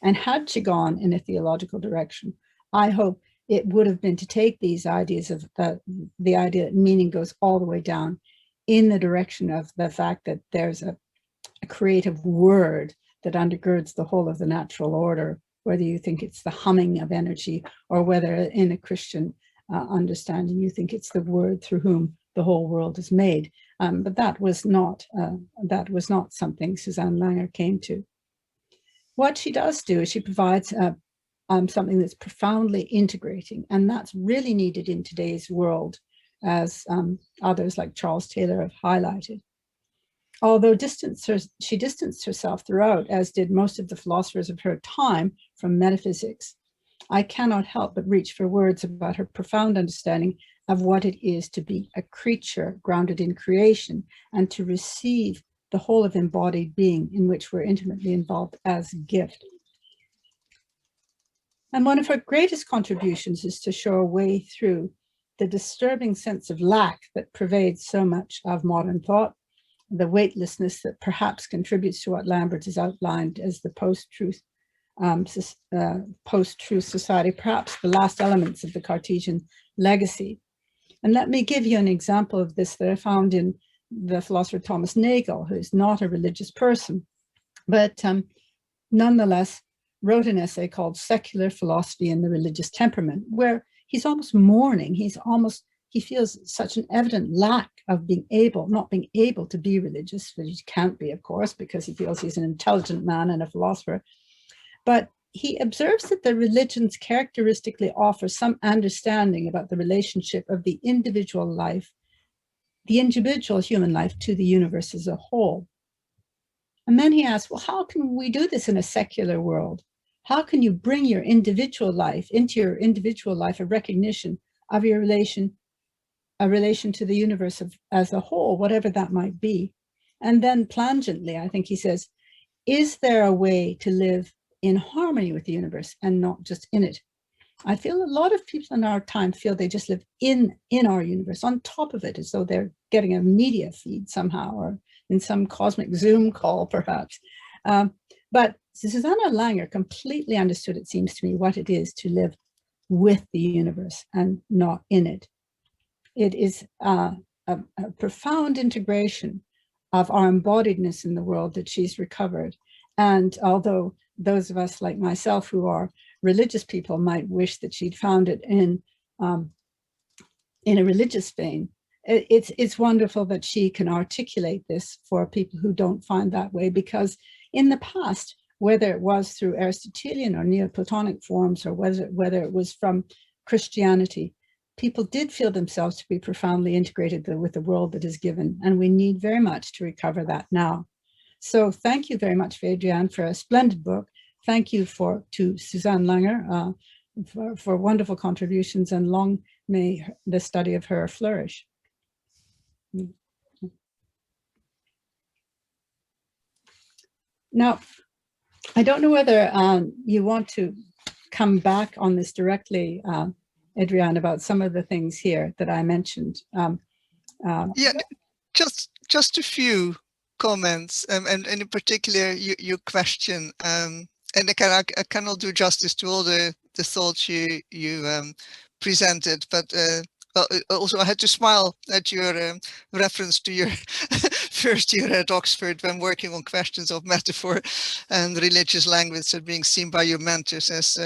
And had she gone in a theological direction, I hope it would have been to take these ideas of the idea that meaning goes all the way down in the direction of the fact that there's a creative word that undergirds the whole of the natural order, whether you think it's the humming of energy or whether in a Christian understanding you think it's the word through whom the whole world is made. But that was not something Susanne Langer came to. What she does do is she provides something that's profoundly integrating, and that's really needed in today's world, as others like Charles Taylor have highlighted. Although she distanced herself throughout, as did most of the philosophers of her time, from metaphysics, I cannot help but reach for words about her profound understanding of what it is to be a creature grounded in creation and to receive the whole of embodied being in which we're intimately involved as a gift. And one of her greatest contributions is to show a way through the disturbing sense of lack that pervades so much of modern thought, the weightlessness that perhaps contributes to what Lambert has outlined as the post-truth society, perhaps the last elements of the Cartesian legacy. And let me give you an example of this that I found in the philosopher Thomas Nagel, who's not a religious person, but nonetheless wrote an essay called Secular Philosophy and the Religious Temperament, where he's almost mourning, he feels such an evident lack of not being able to be religious, which he can't be, of course, because he feels he's an intelligent man and a philosopher. But he observes that the religions characteristically offer some understanding about the relationship of the individual life, the individual human life, to the universe as a whole. And then he asks, well, how can we do this in a secular world? How can you bring your individual life into your individual life, a recognition of your relation to the universe as a whole, whatever that might be? And then plangently, I think he says, is there a way to live in harmony with the universe and not just in it? I feel a lot of people in our time feel they just live in our universe, on top of it, as though they're getting a media feed somehow, or in some cosmic Zoom call, perhaps. But Susanne Langer completely understood, it seems to me, what it is to live with the universe and not in it. It is a profound integration of our embodiedness in the world that she's recovered. And although those of us like myself who are religious people might wish that she'd found it in a religious vein, it's wonderful that she can articulate this for people who don't find that way, because in the past, whether it was through Aristotelian or Neoplatonic forms, or whether it was from Christianity, people did feel themselves to be profoundly integrated with the world that is given, and we need very much to recover that now. So thank you very much, Adrienne, for a splendid book. Thank you to Susanne Langer for wonderful contributions, and long may the study of her flourish. Now, I don't know whether you want to come back on this directly, Adrienne, about some of the things here that I mentioned. Yeah, just a few comments, and in particular your question, and I cannot do justice to all the thoughts you presented, but also I had to smile at your reference to your first year at Oxford when working on questions of metaphor and religious language, and being seen by your mentors as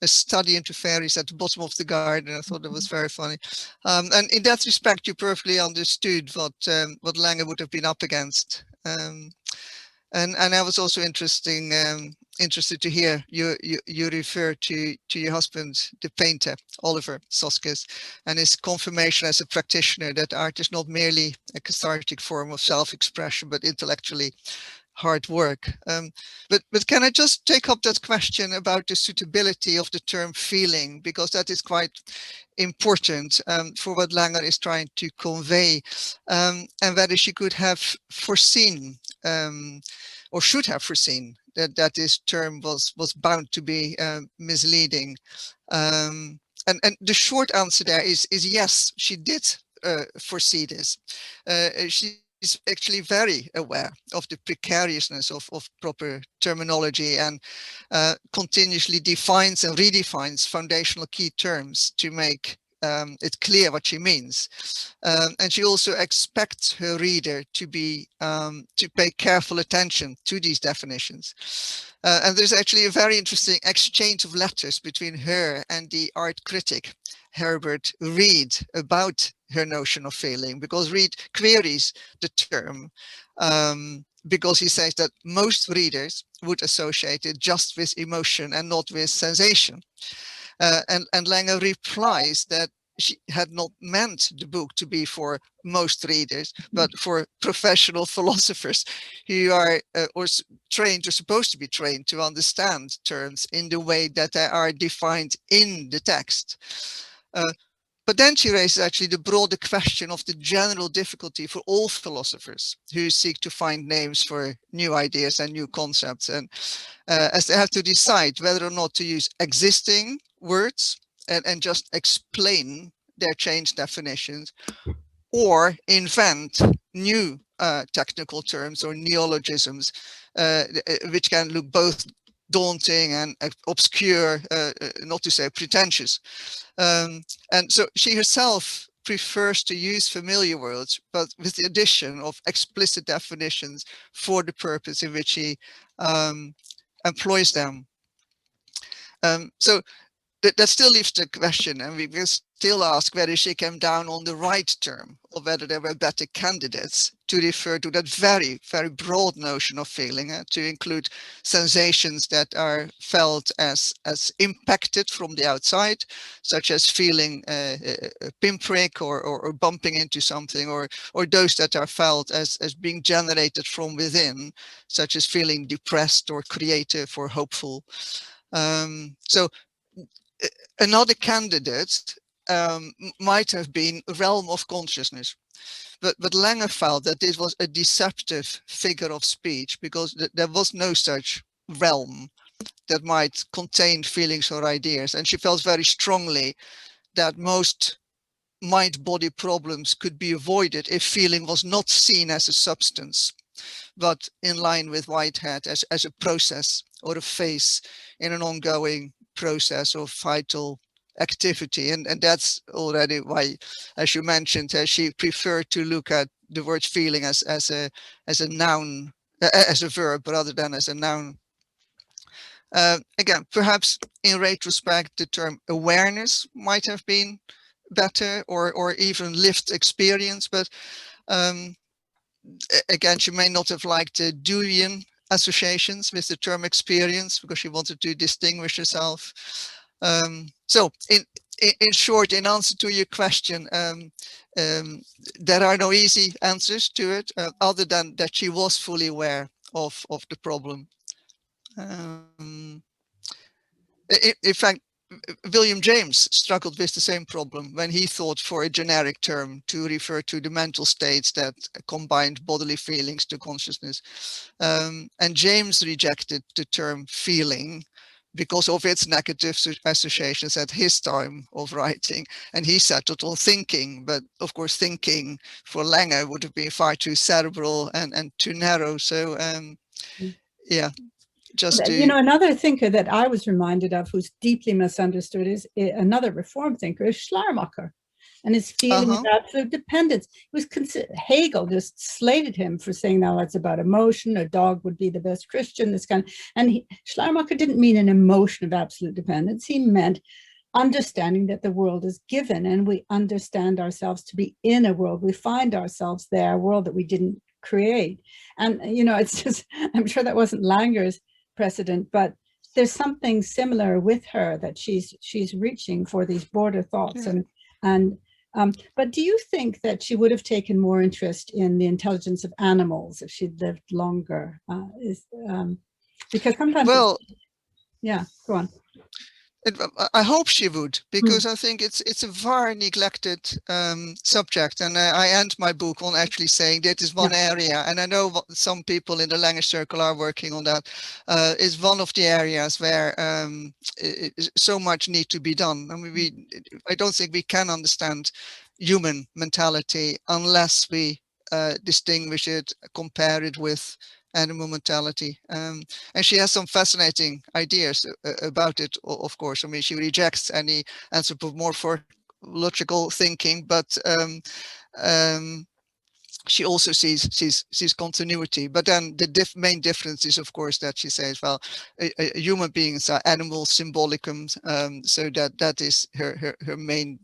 a study into fairies at the bottom of the garden. I thought it was very funny. And in that respect, you perfectly understood what Langer would have been up against. And I was also interested to hear you refer to your husband, the painter, Oliver Soskice, and his confirmation as a practitioner that art is not merely a cathartic form of self-expression, but intellectually hard work. But can I just take up that question about the suitability of the term feeling, because that is quite important for what Langer is trying to convey, and whether she could have foreseen or should have foreseen that this term was bound to be misleading. And the short answer there is yes, she did foresee this. She is actually very aware of the precariousness of proper terminology, and continuously defines and redefines foundational key terms to make it clear what she means. And she also expects her reader to pay careful attention to these definitions. And there's actually a very interesting exchange of letters between her and the art critic Herbert Reed about her notion of feeling, because Reed queries the term because he says that most readers would associate it just with emotion and not with sensation. And Langer replies that she had not meant the book to be for most readers, but for professional philosophers who are trained or supposed to be trained to understand terms in the way that they are defined in the text. But then she raises actually the broader question of the general difficulty for all philosophers who seek to find names for new ideas and new concepts, and as they have to decide whether or not to use existing words and just explain their changed definitions, or invent new technical terms or neologisms, which can look both daunting and obscure, not to say pretentious. And so she herself prefers to use familiar words, but with the addition of explicit definitions for the purpose in which she employs them. So that still leaves the question, and we will still ask whether she came down on the right term, or whether there were better candidates to refer to that very, very broad notion of feeling, to include sensations that are felt as impacted from the outside, such as feeling a pinprick or bumping into something, or those that are felt as being generated from within, such as feeling depressed or creative or hopeful. So another candidate might have been realm of consciousness, but Langer felt that this was a deceptive figure of speech, because there was no such realm that might contain feelings or ideas, and she felt very strongly that most mind-body problems could be avoided if feeling was not seen as a substance, but in line with Whitehead as a process or a phase in an ongoing process of vital activity. And that's already why, as you mentioned, she preferred to look at the word feeling as a noun, as a verb, rather than as a noun. Again, perhaps in retrospect, the term awareness might have been better, or even lived experience, but again, she may not have liked the Deweyan associations with the term experience, because she wanted to distinguish herself. So in short, in answer to your question, there are no easy answers to it, other than that she was fully aware of the problem. In fact, William James struggled with the same problem when he thought for a generic term to refer to the mental states that combined bodily feelings to consciousness. And James rejected the term feeling because of its negative associations at his time of writing, and he settled on thinking. But of course, thinking for Langer would have been far too cerebral and too narrow. So yeah. Just to... You know, another thinker that I was reminded of who's deeply misunderstood is another Reform thinker is Schleiermacher. and his feeling of absolute dependence. It was Hegel just slated him for saying, now that's about emotion. A dog would be the best Christian, this kind of, and Schleiermacher didn't mean an emotion of absolute dependence. He meant understanding that the world is given, and we understand ourselves to be in a world. We find ourselves there, a world that we didn't create. And, you know, it's just, I'm sure that wasn't Langer's precedent, but there's something similar with her, that she's reaching for these border thoughts. But do you think that she would have taken more interest in the intelligence of animals if she'd lived longer? Because sometimes, well, yeah, go on. I hope she would, because I think it's a very neglected subject, and I end my book on actually saying that is one area, and I know some people in the Langer circle are working on that. Is one of the areas where so much need to be done. I mean, I don't think we can understand human mentality unless we distinguish it, compare it with animal mentality, and she has some fascinating ideas about it, of course. I mean, she rejects any anthropomorphological thinking, but she also sees continuity. But then the main difference is, of course, that she says, well, human beings are animal symbolicum, so that is her main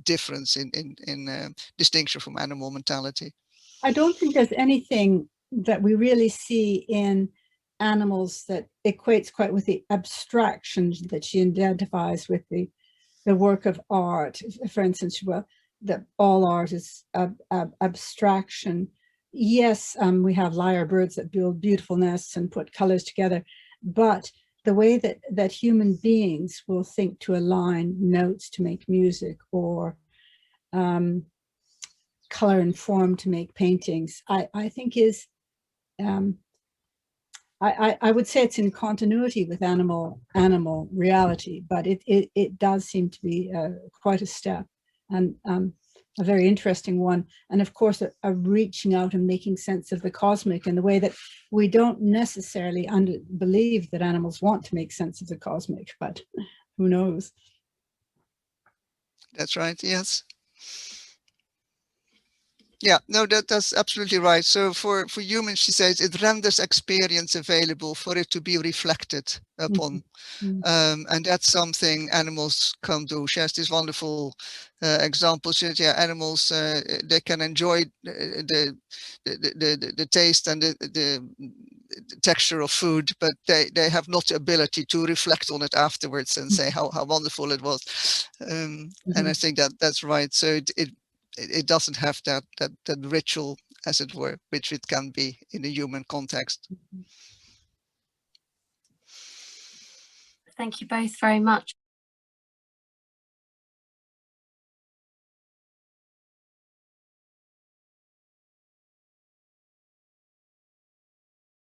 difference in distinction from animal mentality. I don't think there's anything that we really see in animals that equates quite with the abstractions that she identifies with the work of art. For instance, well, that all art is abstraction. Yes, we have lyre birds that build beautiful nests and put colors together, but the way that human beings will think to align notes to make music, or color and form to make paintings, I think is, I would say it's in continuity with animal reality, but it does seem to be quite a step, and a very interesting one. And of course, a reaching out and making sense of the cosmic in the way that we don't necessarily believe that animals want to make sense of the cosmic, but who knows? That's right, yes. Yeah, no, that's absolutely right. So for humans, she says, it renders experience available for it to be reflected upon. And that's something animals can do. She has this wonderful example. She says, yeah, animals, they can enjoy the taste and the texture of food, but they have not the ability to reflect on it afterwards and say how wonderful it was. And I think that's right. So it doesn't have that ritual, as it were, which it can be in a human context. Thank you both very much.